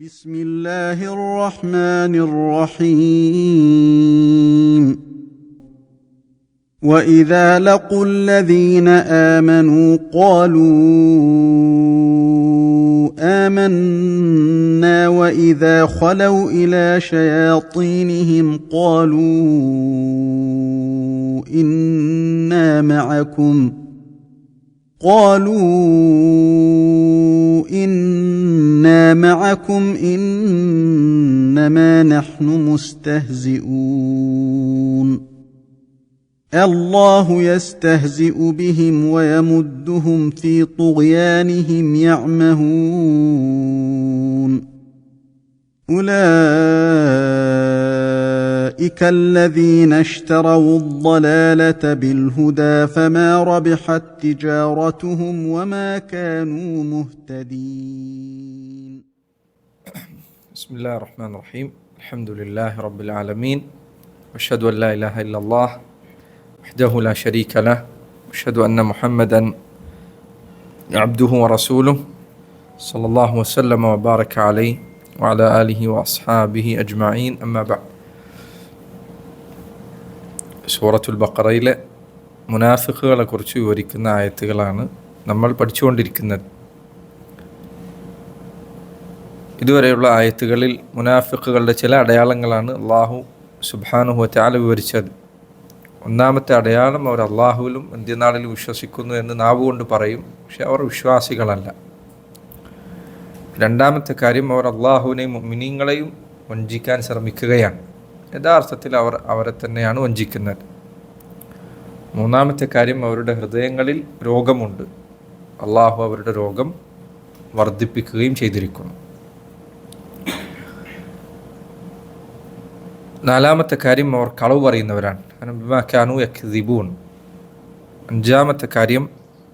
بسم الله الرحمن الرحيم وإذا لقوا الذين آمنوا قالوا آمنا وإذا خلوا إلى شياطينهم قالوا إنا معكم إنما نحن مستهزئون الله يستهزئ بهم ويمدهم في طغيانهم يعمهون أولئك الذين اشتروا الضلالة بالهدى فما ربحت تجارتهم وما كانوا مهتدين. بسم الله الرحمن الرحيم. الحمد لله رب العالمين وأشهد أن لا إله إلا الله وحده لا شريك له وأشهد أن محمدا عبده ورسوله صلى الله وسلم وبارك عليه وعلى آله وأصحابه أجمعين. أما بعد. സൂറത്തുൽ ബഖറയിലെ മുനാഫിഖുകളെ കുറിച്ച് വിവരിക്കുന്ന ആയത്തുകളാണ് നമ്മൾ പഠിച്ചുകൊണ്ടിരിക്കുന്നത്. ഇതുവരെയുള്ള ആയത്തുകളിൽ മുനാഫിഖുകളുടെ ചില അടയാളങ്ങളാണ് അള്ളാഹു സുബ്ഹാനഹു വതആല വിവരിച്ചത്. ഒന്നാമത്തെ അടയാളം, അവർ അള്ളാഹുവിലും അന്ത്യനാളിലും വിശ്വസിക്കുന്നു എന്ന് നാവുകൊണ്ട് പറയും, പക്ഷെ അവർ വിശ്വാസികളല്ല. രണ്ടാമത്തെ കാര്യം, അവർ അള്ളാഹുവിനെയും മുഅ്മിനീങ്ങളെയും വഞ്ചിക്കാൻ ശ്രമിക്കുകയാണ്. യഥാർത്ഥത്തിൽ അവർ അവരെ തന്നെയാണ് വഞ്ചിക്കുന്നത്. മൂന്നാമത്തെ കാര്യം, അവരുടെ ഹൃദയങ്ങളിൽ രോഗമുണ്ട്. അള്ളാഹു അവരുടെ രോഗം വർദ്ധിപ്പിക്കുകയും ചെയ്തിരിക്കുന്നു. നാലാമത്തെ കാര്യം, അവർ കളവ് പറയുന്നവരാണ്. അഞ്ചാമത്തെ കാര്യം,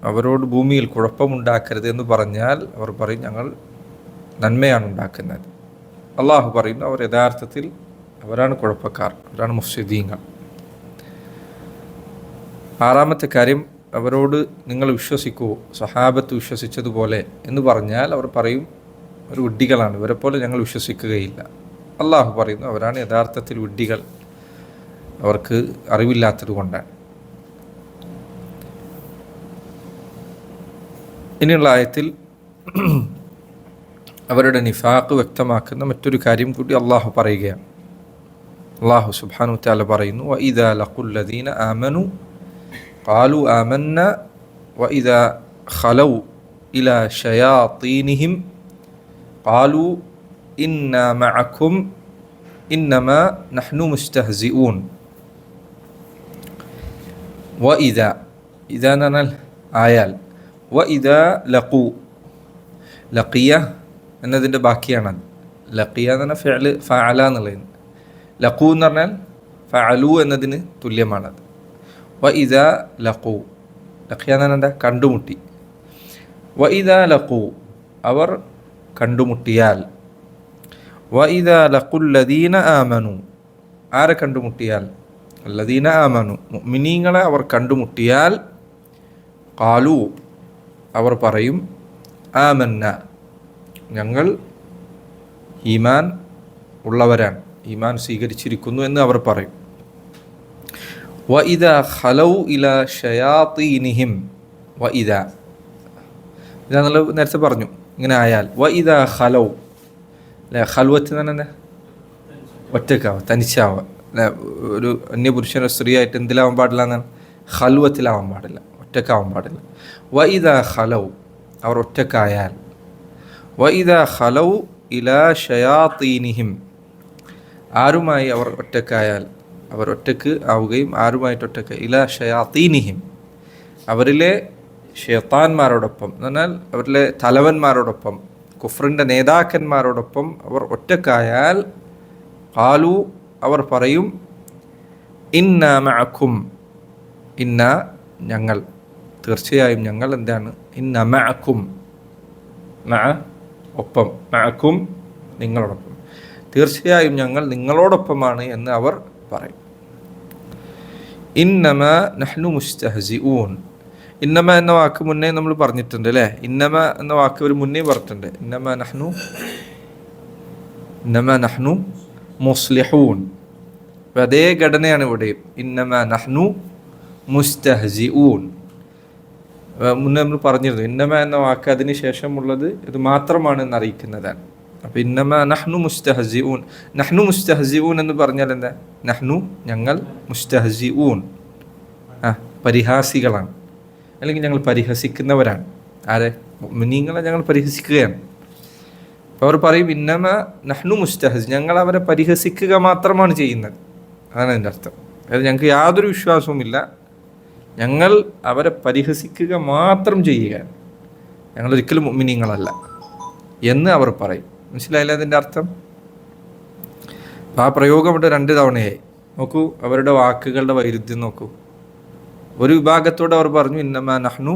അവരോട് ഭൂമിയിൽ കുഴപ്പമുണ്ടാക്കരുത് എന്ന് പറഞ്ഞാൽ അവർ പറയും ഞങ്ങൾ നന്മയാണ് ഉണ്ടാക്കുന്നത്. അള്ളാഹു പറയുന്നു അവർ യഥാർത്ഥത്തിൽ അവരാണ് കുഴപ്പക്കാർ, അവരാണ് മുഫ്സിദീങ്ങൾ. ആറാമത്തെ കാര്യം, അവരോട് നിങ്ങൾ വിശ്വസിക്കുമോ സഹാബത്ത് വിശ്വസിച്ചതുപോലെ എന്ന് പറഞ്ഞാൽ അവർ പറയും അവർ വിഡ്ഢികളാണ്, ഇവരെ പോലെ ഞങ്ങൾ വിശ്വസിക്കുകയില്ല. അള്ളാഹു പറയുന്നു അവരാണ് യഥാർത്ഥത്തിൽ വിഡ്ഢികൾ, അവർക്ക് അറിവില്ലാത്തത് കൊണ്ടാണ്. ഇനിയുള്ള ആയത്തിൽ അവരുടെ നിഫാഖ് വ്യക്തമാക്കുന്ന മറ്റൊരു കാര്യം കൂടി അള്ളാഹു പറയുകയാണ്. അള്ളാഹു സുബ്ഹാനഹു വതആല പറയുന്നു വഇദാ ലഖുല്ലദീന ആമനു ഖാലു ആമന്ന വഇദാ ഖലൗ ഇലാ ശയാത്തീനിഹിം ഖാലു ഇന്നാ മഅകും ഇന്നമാ നഹ്നു മുസ്തഹ്സിഊൻ. വഇദാ ഇദാ എന്നാൽ ആയാൽ, വഇദാ ലഖു ലഖിയ എന്നതിൻ്റെ ബാക്കിയാണത്. ലഖിയ എന്ന് പറഞ്ഞാൽ ഫിഅൽ ഫഅല എന്നുള്ളത്. ലഖു എന്ന് പറഞ്ഞാൽ ഫഅലു എന്നതിന് തുല്യമാണത്. വഇദാ ലഖു, ലഖിയ എന്ന് പറഞ്ഞാൽ എന്താ? കണ്ടുമുട്ടി. വഇദാ ലഖു, അവർ കണ്ടുമുട്ടിയാൽ. വഇദാ ലഖുല്ലദീന ആമനു, ആരെ കണ്ടുമുട്ടിയാൽ? അല്ലദീന ആമനു, മുഅ്മിനീങ്ങളെ അവർ കണ്ടുമുട്ടിയാൽ. ഖാലു, അവർ പറയും ആമന്ന, ഞങ്ങൾ ഈമാൻ ഉള്ളവരാണ്, ഈമാൻ സ്വീകരിച്ചിരിക്കുന്നു എന്ന് അവർ പറയും. വഇദാ ഖലൗ ഇലാ ശയാത്തീനിഹിം, വഇദാ ഇതാന്നുള്ളത് നേരത്തെ പറഞ്ഞു. ഇങ്ങനെ ആയാൽ വഇദാ ഖലൗ, അല്ലെ ഖൽവത്ത് എന്ന് പറഞ്ഞാൽ ഒറ്റക്കാവുക, തനിച്ചാവുക. അല്ലെ ഒരു അന്യപുരുഷനോ സ്ത്രീ ആയിട്ട് എന്തിലാവാൻ പാടില്ല എന്നാണ്? ഖൽവത്തിലാവാൻ പാടില്ല, ഒറ്റക്കാവാൻ പാടില്ല. വഇദാ ഖലൗ, അവർ ഒറ്റക്കായാൽ. വഇദാ ഖലൗ ഇലാ ശയാത്തീനിഹിം, ആരുമായി അവർ ഒറ്റക്കായാൽ, അവർ ഒറ്റക്ക് ആവുകയും ആരുമായിട്ട് ഒറ്റക്ക്, ഇലാ ശയാത്തീനിഹിം, അവരിലെ ശൈത്താന്മാരോടൊപ്പം എന്ന് പറഞ്ഞാൽ അവരിലെ തലവന്മാരോടൊപ്പം, കുഫ്രിൻ്റെ നേതാക്കന്മാരോടൊപ്പം അവർ ഒറ്റക്കായാൽ. ഖാലു, അവർ പറയും ഇന്നാ മഅകും, ഇന്ന ഞങ്ങൾ, തീർച്ചയായും ഞങ്ങൾ എന്താണ്? ഇന്ന മഅകും, മഅ ഒപ്പം, മഅകും നിങ്ങളോടൊപ്പം, തീർച്ചയായും ഞങ്ങൾ നിങ്ങളോടൊപ്പമാണ് എന്ന് അവർ പറയും. ഇന്നമാ നഹ്നു മുസ്തഹ്സിഊൻ, ഇന്നമ എന്ന വാക്ക് മുന്നേ നമ്മൾ പറഞ്ഞിട്ടുണ്ട് അല്ലേ? ഇന്നമ എന്ന വാക്ക് ഒരു മുന്നേ പറഞ്ഞിട്ടുണ്ട്. ഇന്നമ നഹ്നു ഇന്നമാ നഹ്നു മുസ്ലിഹൂൻ. അപ്പം അതേ ഘടനയാണ് ഇവിടെ. ഇന്നമാ നഹ്നു മുസ്തഹ്സിഊൻ. മുന്നേ നമ്മൾ പറഞ്ഞിരുന്നു ഇന്നമ എന്ന വാക്ക് അതിന് ശേഷമുള്ളത് ഇത് മാത്രമാണെന്ന് അറിയിക്കുന്നതാണ്. അപ്പം ഇന്നമ നഹ്നു മുസ്തഹ്സിഊൻ. നഹ്നു മുസ്തഹ്സിഊൻ എന്ന് പറഞ്ഞാൽ എന്താ? നഹ്നു ഞങ്ങൾ, മുസ്തഹ്സിഊൻ പരിഹാസികളാണ്, അല്ലെങ്കിൽ ഞങ്ങൾ പരിഹസിക്കുന്നവരാണ്. ആരെ? മുഅ്മിനീങ്ങളെ ഞങ്ങൾ പരിഹസിക്കുകയാണ്. അപ്പോൾ അവർ പറയും ഇന്നമ നഹ്നു മുസ്തഹ്സി, ഞങ്ങൾ അവരെ പരിഹസിക്കുക മാത്രമാണ് ചെയ്യുന്നത്. അതാണ് അതിൻ്റെ അർത്ഥം. അതായത് ഞങ്ങൾക്ക് യാതൊരു വിശ്വാസവുമില്ല, ഞങ്ങൾ അവരെ പരിഹസിക്കുക മാത്രം ചെയ്യുക, ഞങ്ങളൊരിക്കലും മുഅ്മിനീങ്ങളല്ല എന്ന് അവർ പറയും. മനസ്സിലായില്ല അതിൻ്റെ അർത്ഥം? ആ പ്രയോഗം ഇവിടെ 2 തവണയായി. നോക്കൂ അവരുടെ വാക്കുകളുടെ വൈരുദ്ധ്യം നോക്കൂ. ഒരു വിഭാഗത്തോട് അവർ പറഞ്ഞു ഇന്നമാ നഹ്നു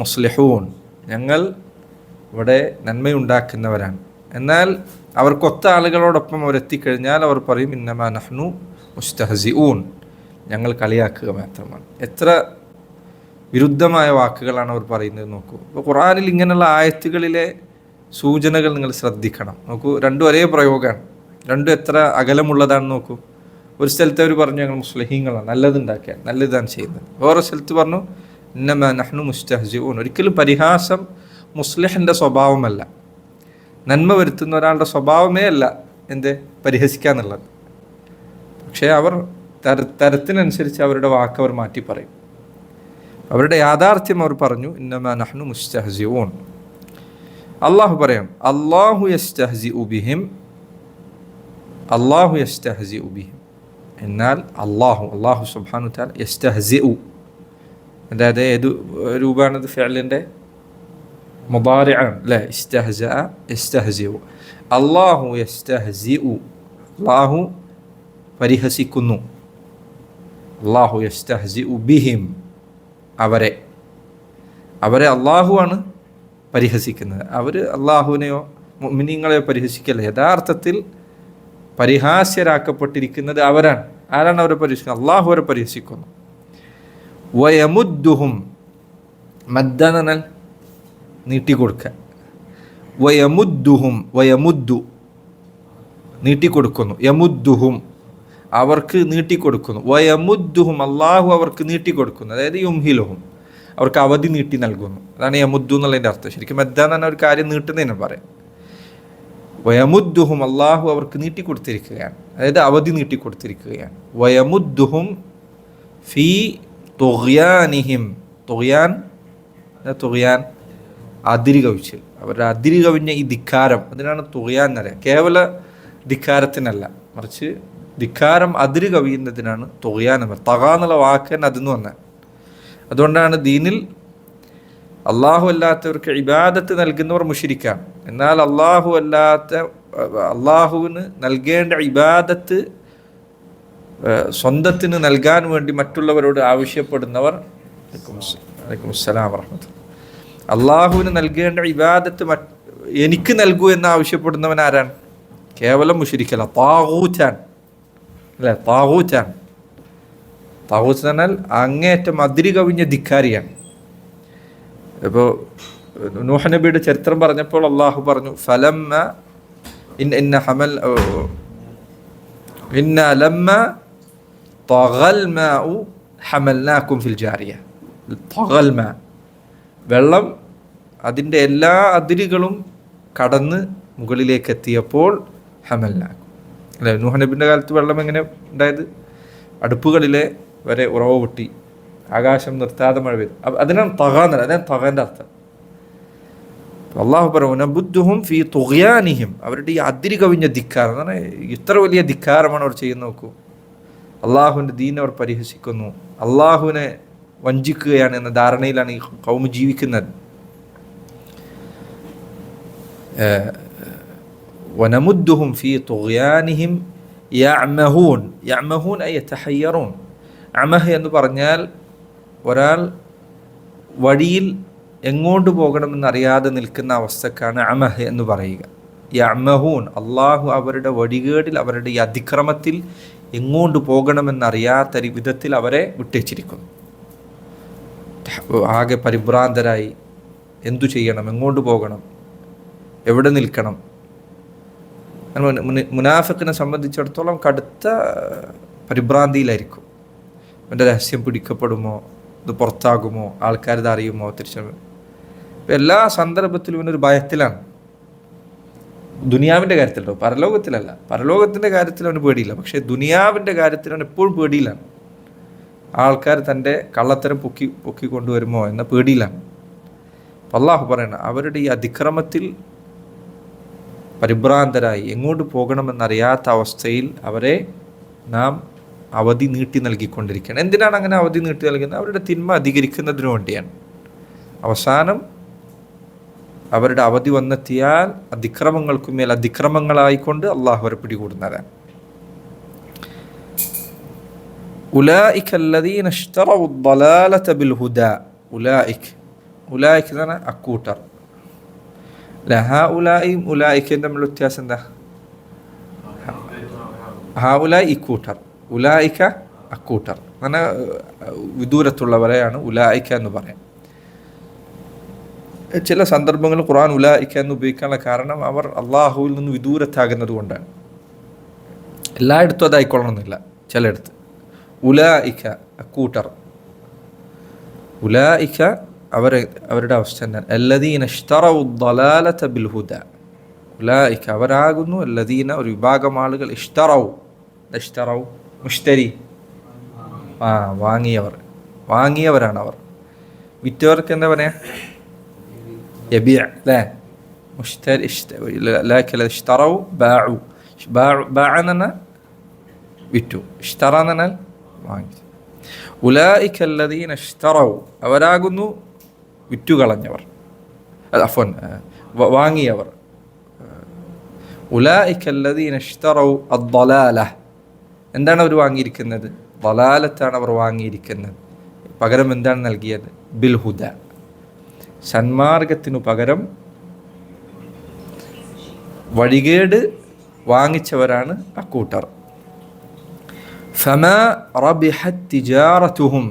മുസ്ലിഹൂൻ, ഞങ്ങൾ ഇവിടെ നന്മയുണ്ടാക്കുന്നവരാണ്. എന്നാൽ അവർക്കൊത്ത ആളുകളോടൊപ്പം അവരെത്തിക്കഴിഞ്ഞാൽ അവർ പറയും ഇന്നമാ നഹ്നു മുസ്തഹ്സിഊൻ, ഞങ്ങൾ കളിയാക്കുക മാത്രമാണ്. എത്ര വിരുദ്ധമായ വാക്കുകളാണ് അവർ പറയുന്നത് നോക്കൂ. അപ്പോൾ ഖുർആനിൽ ഇങ്ങനെയുള്ള ആയത്തുകളിലെ സൂചനകൾ നിങ്ങൾ ശ്രദ്ധിക്കണം. നോക്കൂ, രണ്ടും ഒരേ പ്രയോഗമാണ്, രണ്ടും എത്ര അകലമുള്ളതാണെന്ന് നോക്കൂ. ഒരു സ്ഥലത്ത് അവർ പറഞ്ഞു ഞങ്ങൾ മുസ്ലിഹീങ്ങളാണ്, നല്ലതുണ്ടാക്കിയാൽ നല്ലതാണ് ചെയ്യുന്നത്. വേറെ സ്ഥലത്ത് പറഞ്ഞു ഇന്നമാ നഹ്നു മുസ്തഹ്സിഊൻ. ഒരിക്കലും പരിഹാസം മുസ്ലിഹിൻ്റെ സ്വഭാവമല്ല, നന്മ വരുത്തുന്ന ഒരാളുടെ സ്വഭാവമേ അല്ല എന്ത് പരിഹസിക്കാന്നുള്ളത്. പക്ഷേ അവർ തരത്തിനനുസരിച്ച് അവരുടെ വാക്ക് അവർ മാറ്റി പറയും. അവരുടെ യാഥാർത്ഥ്യം അവർ പറഞ്ഞു ഇന്നമാ നഹ്നു മുസ്തഹ്സിഊൻ. അള്ളാഹു പറയാം അല്ലാഹു യസ്തഹ്സിഉ ബിഹിം, അല്ലാഹു യസ്തഹ്സിഉ ബിഹിം. എന്നാൽ അല്ലാഹു സുബ്ഹാനഹു തആല യസ്തഹ്സിഉ, അതായത് ഏത് രൂപമാണത്? ഫിഅലിൻ്റെ മുദാരിഅൻ അല്ലേ? ഇസ്തഹ്സഅ യസ്തഹ്സിഉ. അല്ലാഹു യസ്തഹ്സിഉ, അല്ലാഹു പരിഹസിക്കുന്നു. അല്ലാഹു യസ്തഹ്സിഉ ബിഹിം, അവരെ അള്ളാഹുവാണ് പരിഹസിക്കുന്നത്. അവർ അള്ളാഹുവിനെയോ മുഅ്മിനീങ്ങളെയോ പരിഹസിക്കല്ല. യഥാർത്ഥത്തിൽ പരിഹാസ്യരാക്കപ്പെട്ടിരിക്കുന്നത് അവരാണ്. ആരാണ് അവരെ പരിഹസിക്കുന്നത്? അള്ളാഹു അവരെ പരിഹസിക്കുന്നു. വയമുദ്ദുഹും, മദ്ദനൽ നീട്ടിക്കൊടുക്കുക. വയമുദ്ദുഹും, വയമുദ്ദു നീട്ടിക്കൊടുക്കുന്നു. യമുദ്ദുഹും അവർക്ക് നീട്ടിക്കൊടുക്കുന്നു. വയമുദ്ദുഹും അള്ളാഹു അവർക്ക് നീട്ടിക്കൊടുക്കുന്നു. അതായത് യുംഹിലുഹും അവർക്ക് അവധി നീട്ടി നൽകുന്നു. അതാണ് യമുദ്ദു എന്നുള്ളതിൻ്റെ അർത്ഥം. ശരിക്കും മദ്ദ എന്ന് പറഞ്ഞാൽ ഒരു കാര്യം നീട്ടുന്നതിന് പറയാം. വയമുദ്ദുഹും അള്ളാഹു അവർക്ക് നീട്ടിക്കൊടുത്തിരിക്കുകയാണ്, അതായത് അവധി നീട്ടിക്കൊടുത്തിരിക്കുകയാണ്. വയമുദ്ദുഹും ഫീ തുഗ്യാനിഹിം, തുഗ്യാൻ അതിരി കവിച്ചൽ, അവരുടെ അതിരി കവിഞ്ഞ ഈ ധിക്കാരം, അതിനാണ് തുഗ്യാൻ എന്നറിയാം. കേവല ധിക്കാരത്തിനല്ല, മറിച്ച് ധിക്കാരം അതിര് കവിയുന്നതിനാണ് തുഗ്യാൻ എന്ന്. തഗ എന്നുള്ള വാക്ക് തന്നെ അതിന്ന് വന്നത്. അതുകൊണ്ടാണ് ദീനിൽ അള്ളാഹു അല്ലാത്തവർക്ക് ഇബാദത്ത് നൽകുന്നവർ മുശ്രിക്കാണ്. എന്നാൽ അള്ളാഹുവിന് നൽകേണ്ട ഇബാദത്ത് സ്വന്തത്തിന് നൽകാൻ വേണ്ടി മറ്റുള്ളവരോട് ആവശ്യപ്പെടുന്നവർ, അലൈക്കും അസ്സലാം വറഹ്മത്തുള്ളാഹി, അള്ളാഹുവിന് നൽകേണ്ട ഇബാദത്ത് എനിക്ക് നൽകൂ എന്ന് ആവശ്യപ്പെടുന്നവൻ ആരാണ്? കേവലം മുശ്രിക്കല്ല, താഗൂത്താണ് അല്ലേ? താഗൂത്താണ്. താഗൂത്ത് എന്നാൽ അങ്ങേയറ്റം അതിരി കവിഞ്ഞ ധിക്കാരിയാണ്. ഇപ്പോൾ നൂഹ് നബിയുടെ ചരിത്രം പറഞ്ഞപ്പോൾ അള്ളാഹു പറഞ്ഞു ഫലമ്മ ലമ്മ തഗൽ മാഉ ഹമൽനാകും ഫിൽ ജാരിയ. തഗൽ മാ, വെള്ളം അതിൻ്റെ എല്ലാ അതിരുകളും കടന്ന് മുകളിലേക്ക് എത്തിയപ്പോൾ ഹമൽനാകും അല്ലേ? നൂഹ് നബിൻ്റെ കാലത്ത് വെള്ളം എങ്ങനെ ഉണ്ടായത്? അടുപ്പുകളിലെ വരെ ഉറവ പൊട്ടി, ആകാശം നിർത്താതെ മഴ പെയ്തു. അതിനാണ് തഗാന്നല്ല, അതാണ് തഗൻ്റെ അർത്ഥം. അള്ളാഹു പറഞ്ഞു നബുദ്ദുഹും ഫീ തുഗ്യാനിഹിം, അവരുടെ ഈ അതിരി കവിഞ്ഞ ധിക്കാരം, എന്ന് പറഞ്ഞാൽ ഇത്ര വലിയ ധിക്കാരമാണ് അവർ ചെയ്യുന്ന. നോക്കൂ, അള്ളാഹുവിൻ്റെ ദീൻ അവർ പരിഹസിക്കുന്നു, അള്ളാഹുവിനെ വഞ്ചിക്കുകയാണ് എന്ന ധാരണയിലാണ് ഈ ഖൗമ് ജീവിക്കുന്നത്. വനമുദ്ദുഹും ഫീ തുഗ്യാനിഹിം യഅ്മഹൂൻ. യഅ്മഹൂൻ അയ യതഹയ്യറൂൻ. അമഹ് എന്ന് പറഞ്ഞാൽ ഒരാൾ വഴിയിൽ എങ്ങോട്ട് പോകണമെന്നറിയാതെ നിൽക്കുന്ന അവസ്ഥക്കാണ് അമഹ് എന്ന് പറയുക. യഅ്മഹൂൻ, അള്ളാഹു അവരുടെ വഴികേടിൽ, അവരുടെ ഈ അതിക്രമത്തിൽ എങ്ങോട്ട് പോകണമെന്നറിയാത്ത വിധത്തിൽ അവരെ വിട്ടേച്ചിരിക്കുന്നു. ആകെ പരിഭ്രാന്തരായി എന്തു ചെയ്യണം, എങ്ങോട്ട് പോകണം, എവിടെ നിൽക്കണം, മുനാഫിക്കിനെ സംബന്ധിച്ചിടത്തോളം കടുത്ത പരിഭ്രാന്തിയിലായിരിക്കും. അവൻ്റെ രഹസ്യം പിടിക്കപ്പെടുമോ, ഇത് പുറത്താകുമോ, ആൾക്കാരിത് അറിയുമോ, തിരിച്ചു എല്ലാ സന്ദർഭത്തിലും ഇവനൊരു ഭയത്തിലാണ്. ദുനിയാവിൻ്റെ കാര്യത്തിലോ പരലോകത്തിലല്ല. പരലോകത്തിൻ്റെ കാര്യത്തിൽ അവന് പേടിയില്ല, പക്ഷേ ദുനിയാവിൻ്റെ കാര്യത്തിൽ അവൻ എപ്പോഴും പേടിയിലാണ്. ആൾക്കാർ തൻ്റെ കള്ളത്തരം പൊക്കി കൊണ്ടുവരുമോ എന്ന പേടിയിലാണ്. അപ്പം അള്ളാഹു പറയണം, അവരുടെ ഈ അതിക്രമത്തിൽ പരിഭ്രാന്തരായി എങ്ങോട്ട് പോകണമെന്നറിയാത്ത അവസ്ഥയിൽ അവരെ നാം അവധി നീട്ടി നൽകിക്കൊണ്ടിരിക്കുകയാണ്. എന്തിനാണ് അങ്ങനെ അവധി നീട്ടി നൽകുന്നത്? അവരുടെ തിന്മ അധികരിക്കുന്നതിന് വേണ്ടിയാണ്. അവസാനം അവരുടെ അവധി വന്നെത്തിയാൽ അതിക്രമങ്ങൾക്കുമേൽ അതിക്രമങ്ങളായിക്കൊണ്ട് അള്ളാഹു അവരെ പിടികൂടുന്നതാണ്. ഉലൈക അല്ലദീന ഇശ്തറവു ദ്ദലാലത ബിൽ ഹുദാ. ഉലൈക എന്ന് പറഞ്ഞാൽ അക്കൂട്ടർ. ഹഉലായിയും ഉലൈകയും തമ്മിലുള്ള വ്യത്യാസം എന്താ? ഹഉലായി ഇക്കൂട്ടർ, ഉലൈക അക്കൂട്ടർ. അങ്ങനെ വിദൂരത്തുള്ളവരെയാണ് ഉലൈക എന്ന് പറയാം. ചില സന്ദർഭങ്ങളിൽ ഖുർആൻ ഉലൈക എന്ന് ഉപയോഗിക്കാനുള്ള കാരണം അവർ അള്ളാഹുവിൽ നിന്ന് വിദൂരത്താകുന്നത് കൊണ്ടാണ്. എല്ലായിടത്തും അതായിക്കൊള്ളണമെന്നില്ല. ചിലയിടത്ത് ഉലൈക അക്കൂട്ടർ, ഉലൈക അവരുടെ അവസ്ഥ എന്താണ്? അല്ലദീന ഇശ്തറവു ദ്ദലാലത ബിൽ ഹുദാ. ഉലൈക അവരാകുന്നു അല്ലദീന ഒരു വിഭാഗം ആളുകൾ ഇശ്തറവു മുഷ്തരി, വാങ്ങിയവരാണ് അവർ. വിറ്റവർക്ക് എന്താ പറയാ? യബീഅ അല്ലേ? മുഷ്തരി ഇശ്തറവു ബാഉ. ബാഅ എന്ന് പറഞ്ഞാൽ വിറ്റു, ഇശ്തറ എന്ന് പറഞ്ഞാൽ വാങ്ങി. ഉലൈക അല്ലദീന ഇശ്തറവു അവരാകുന്നു വിറ്റുകളഞ്ഞവർ, വാങ്ങിയവർ. ഉലൈക അല്ലദീന ഇശ്തറവു അദ്ദലാല. എന്താണ് അവർ വാങ്ങിയിരിക്കുന്നത്? ദലാലത്താണ് അവർ വാങ്ങിയിരിക്കുന്നത്. പകരം എന്താണ് നൽകിയത്? ബിൽ ഹുദ, സന്മാർഗത്തിനു പകരം വഴികേട് വാങ്ങിച്ചവരാണ് അക്കൂട്ടർ. ഫമാ റബിഹത് തിജാറതുഹും.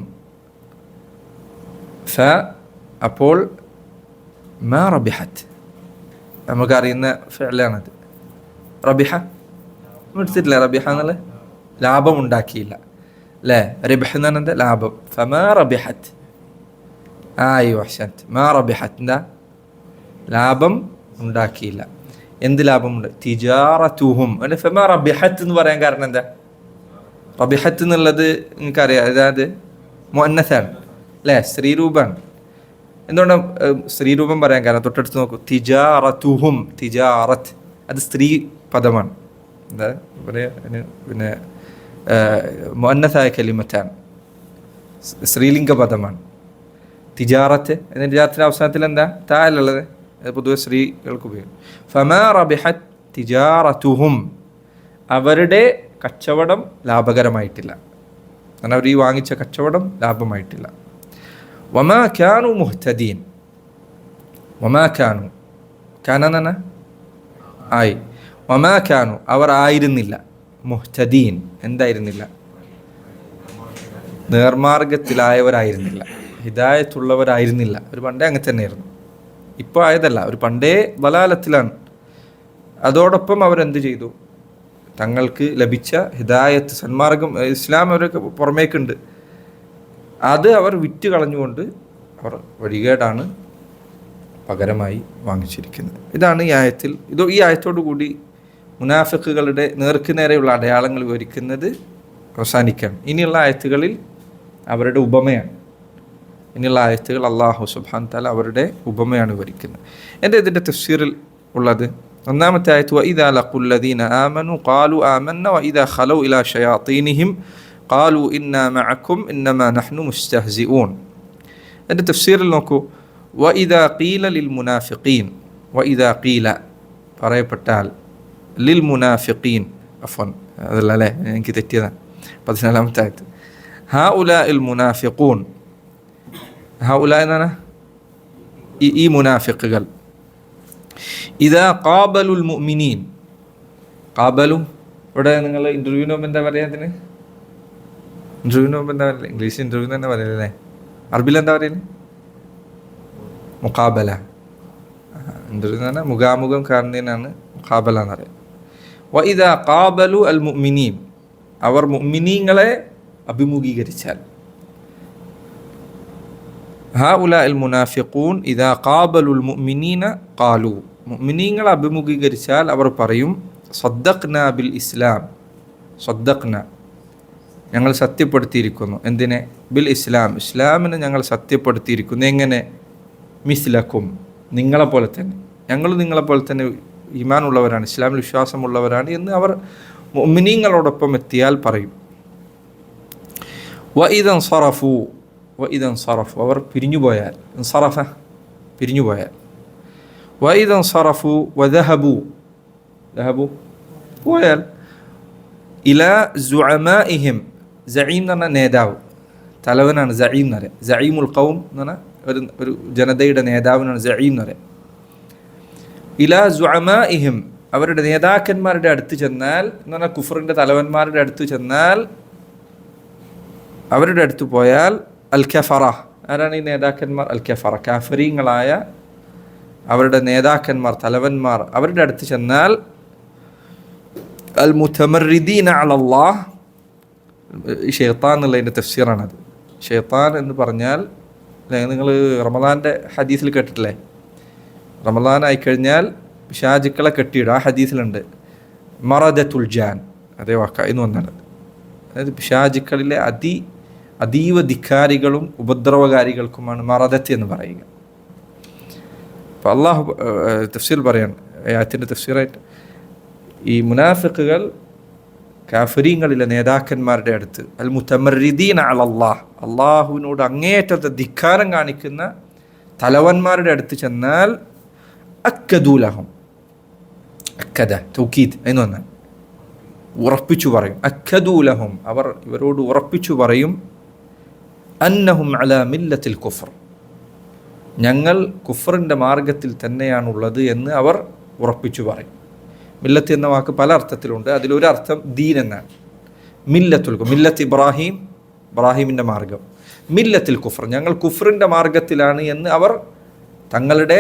അപ്പോൾ മാ റബിഹത്ത് നമുക്കറിയുന്ന ഫിഅലാണത്. റബിഹ എടുത്തിട്ടില്ല, റബിഹ എന്നുള്ള ലാഭം ഉണ്ടാക്കിയില്ല അല്ലേ? റിബ്ഹ് എന്ന് പറഞ്ഞാൽ ലാഭം. ഫമാ റബിഹത്ത് മാ റബിഹത്ത് എന്താ? ലാഭം ഉണ്ടാക്കിയില്ല. എന്ത് ലാഭമുണ്ട്? തിജാറതുഹും. ഫമാ റബിഹത്ത് എന്ന് പറയാൻ കാരണം എന്താ? റബിഹത്ത് എന്നുള്ളത് നിങ്ങൾക്കറിയാം, അതായത് മുഅന്നസാണ് അല്ലേ? സ്ത്രീരൂപമാണ്. എന്തുകൊണ്ടാണ് സ്ത്രീരൂപം പറയാൻ കാരണം? തൊട്ടടുത്ത് നോക്കൂ, തിജാറതുഹും, തിജാറത്ത് അത് സ്ത്രീ പദമാണ്. എന്താ പറയാ? പിന്നെ മുഅന്നസായ കലിമത്താണ്, സ്ത്രീലിംഗ പദമാണ് തിജാറത്ത്. അതിൻ്റെ തിജാറത്തിൻ്റെ അവസാനത്തിൽ എന്താ? താലുള്ളത്. അത് പൊതുവെ സ്ത്രീകൾക്ക് ഉപയോഗിക്കും. ഫമാ റബിഹത് തിജാറതുഹും അവരുടെ കച്ചവടം ലാഭകരമായിട്ടില്ല, കാരണം അവർ ഈ വാങ്ങിച്ച കച്ചവടം ലാഭമായിട്ടില്ല. വമാ കാനു മുഹ്തദീൻ. വമാ കാനു കാന ആയി. വമാ കാനു അവർ ആയിരുന്നില്ല. മുഹ്തദീൻ എന്തായിരുന്നില്ല? നേർമാർഗത്തിലായവരായിരുന്നില്ല, ഹിദായത്തുള്ളവരായിരുന്നില്ല. ഒരു പണ്ടേ അങ്ങനെ തന്നെയായിരുന്നു, ഇപ്പോൾ ആയതല്ല. ഒരു പണ്ടേ ബലാലത്തിലാണ്. അതോടൊപ്പം അവരെന്ത് ചെയ്തു? തങ്ങൾക്ക് ലഭിച്ച ഹിദായത്ത്, സന്മാർഗം, ഇസ്ലാം അവരൊക്കെ പുറമേക്കുണ്ട്, അത് അവർ വിറ്റ് കളഞ്ഞുകൊണ്ട് അവർ വഴികേടാണ് പകരമായി വാങ്ങിച്ചിരിക്കുന്നത്. ഇതാണ് ഈ ആയത്തിൽ. ഈ ആയത്തോടു കൂടി മുനാഫിക്കുകളുടെ നേർക്ക് നേരെയുള്ള അടയാളങ്ങൾ വിവരിക്കുന്നത് അവസാനിക്കണം. ഇനിയുള്ള ആയത്തുകളിൽ അവരുടെ ഉപമയാണ്. ഇനിയുള്ള ആയത്തുകൾ അല്ലാഹു സുബ്ഹാനഹു തആല അവരുടെ ഉപമയാണ് വിവരിക്കുന്നത്. ഇതിൻ്റെ തഫ്സീറിൽ ഉള്ളത് ഒന്നാമത്തെ ആയത്ത്, വഇദാ ലഖുല്ലദീന ആമനു ഖാലു ആമന്ന വഇദാ ഖലൗ ഇലാ ശയാത്തീനിഹിം ഖാലു ഇന്നാ മഅക്കും ഇന്നമാ നഹ്നു മുസ്തഹ്സിഊൻ. അതിൻ്റെ തഫ്സീറിൽ നോക്കൂ, വഇദാ ഖീല ലിൽ മുനാഫിഖീൻ, വഇദാ ഖീല പറയപ്പെട്ടാൽ, ലിൽ മുനാഫിഖീൻ അതല്ല അല്ലേ, എനിക്ക് തെറ്റിയതാണ്, 14-ാമത്തെ ആയത്ത്. ഹഉലാഇൽ മുനാഫിഖൂൻ, ഹഉലാ എന്നാണ് ഈ മുനാഫിഖുകൾ. ഇദാ ഖാബലുൽ മുഅ്മിനീൻ, ഖാബലു ഇവിടെ നിങ്ങൾ ഇൻ്റർവ്യൂവിന് മുമ്പ് എന്താ പറയുക? അതിന് ഇൻ്റർവ്യൂവിന് മുമ്പ് എന്താ പറയുക? ഇംഗ്ലീഷ് ഇൻ്റർവ്യൂ തന്നെ പറയല്ലേ? അറബിയിൽ എന്താ പറയുന്നത്? മുഖാബല. ഇൻ്റർവ്യൂ എന്ന് പറഞ്ഞാൽ മുഖാമുഖം കാണുന്നതിനാണ് മുഖാബല എന്ന് പറയുന്നത്. വഇദാ ഖാബലു അൽ മുഅ്മിനീൻ, അവർ മുഅ്മിനീങ്ങളെ അഭിമുഖീകരിച്ചാൽ. ഹഉലാ അൽ മുനാഫിഖൂൻ ഇദാ ഖാബലുൽ മുഅ്മിനീന ഖാലു, മുഅ്മിനീങ്ങളെ അഭിമുഖീകരിച്ചാൽ അവർ പറയും സദ്ദഖ്നാ ബിൽ ഇസ്ലാം, സദ്ദഖ്ന ഞങ്ങൾ സത്യപ്പെടുത്തിയിരിക്കുന്നു. എന്തിനെ? ബിൽ ഇസ്ലാം, ഇസ്ലാമിനെ ഞങ്ങൾ സത്യപ്പെടുത്തിയിരിക്കുന്നു. എങ്ങനെ? മിസ്ലക്കും, നിങ്ങളെപ്പോലെ തന്നെ, ഞങ്ങൾ നിങ്ങളെപ്പോലെ തന്നെ ഈമാനുള്ളവരാണ്, ഇസ്ലാമിൽ വിശ്വാസമുള്ളവരാണ് എന്ന് അവർ മുഅ്മിനീങ്ങളോടൊപ്പം എത്തിയാൽ പറയും. വഇദൻ സറഫു, വഇദൻ സറഫു അവർ പിരിഞ്ഞുപോയാൽ, സറഫ പിരിഞ്ഞുപോയാൽ. വഇദൻ സറഫു വദഹബു, ദഹബു പോയാൽ. ഇലാ സുഅമാഇഹിം, സഈം എന്ന് പറഞ്ഞാൽ നേതാവ്, തലവനാണ് സഈം എന്ന് പറയാം. സഈമുൽ ഖൗം എന്ന് പറഞ്ഞാൽ ഒരു ജനതയുടെ നേതാവിനാണ് സഈം എന്ന് പറയാം. ഇലാ സുഅമാഇഹിം അവരുടെ നേതാക്കന്മാരുടെ അടുത്ത് ചെന്നാൽ, എന്ന് പറഞ്ഞാൽ കുഫറിൻ്റെ തലവന്മാരുടെ അടുത്ത് ചെന്നാൽ, അവരുടെ അടുത്ത് പോയാൽ, അൽ കഫറ, ആരാണ് ഈ നേതാക്കന്മാർ? അൽ കഫറ, കാഫരീങ്ങളായ അവരുടെ നേതാക്കന്മാർ, തലവന്മാർ, അവരുടെ അടുത്ത് ചെന്നാൽ, അൽ മുതമർരിദീന അലല്ലാഹ്, ഷെയ്ത്താൻ എന്നുള്ളതിൻ്റെ തഫ്സീറാണത്. ഷെയ്ത്താൻ എന്ന് പറഞ്ഞാൽ, നിങ്ങൾ റമദാൻ്റെ ഹദീസിൽ കേട്ടിട്ടില്ലേ? റമദാൻ ആയിക്കഴിഞ്ഞാൽ പിശാചുക്കളെ കെട്ടിയിടും. ആ ഹദീസിലുണ്ട് മറദത്തുൽ ജാൻ, അതേ വാക്ക എന്ന് വന്നത്. അതായത് പിശാചുക്കളിലെ അതീവ ധിക്കാരികളും ഉപദ്രവകാരികൾക്കുമാണ് മറദത്ത് എന്ന് പറയുക. അപ്പോൾ അള്ളാഹു തഫ്സീർ പറയാണ്, ആയത്തിൻ്റെ തഫ്സീറായിട്ട്, ഈ മുനാഫിഖുകൾ കാഫിരീങ്ങളിലെ നേതാക്കന്മാരുടെ അടുത്ത്, അൽ മുതമർരിദീന അലല്ലാഹ്, അള്ളാഹുവിനോട് അങ്ങേയറ്റത്തെ ധിക്കാരം കാണിക്കുന്ന തലവന്മാരുടെ അടുത്ത് ചെന്നാൽ, അക്കദൂലഹും, അക്കദ തൗക്കീദ് എന്ന് വന്നാൽ ഉറപ്പിച്ചു പറയും. അക്കദൂലഹും അവർ ഇവരോട് ഉറപ്പിച്ചു പറയും, അന്നഹും അലാ മില്ലത്തിൽ കുഫർ, ഞങ്ങൾ കുഫറിൻ്റെ മാർഗത്തിൽ തന്നെയാണുള്ളത് എന്ന് അവർ ഉറപ്പിച്ചു പറയും. മില്ലത്ത് എന്ന വാക്ക് പല അർത്ഥത്തിലുണ്ട്. അതിലൊരർത്ഥം ദീൻ എന്നാണ്. മില്ലത്തുൽ, മില്ലത്ത് ഇബ്രാഹിം, ഇബ്രാഹിമിൻ്റെ മാർഗം. മില്ലത്തിൽ കുഫർ, ഞങ്ങൾ കുഫറിൻ്റെ മാർഗത്തിലാണ് എന്ന് അവർ തങ്ങളുടെ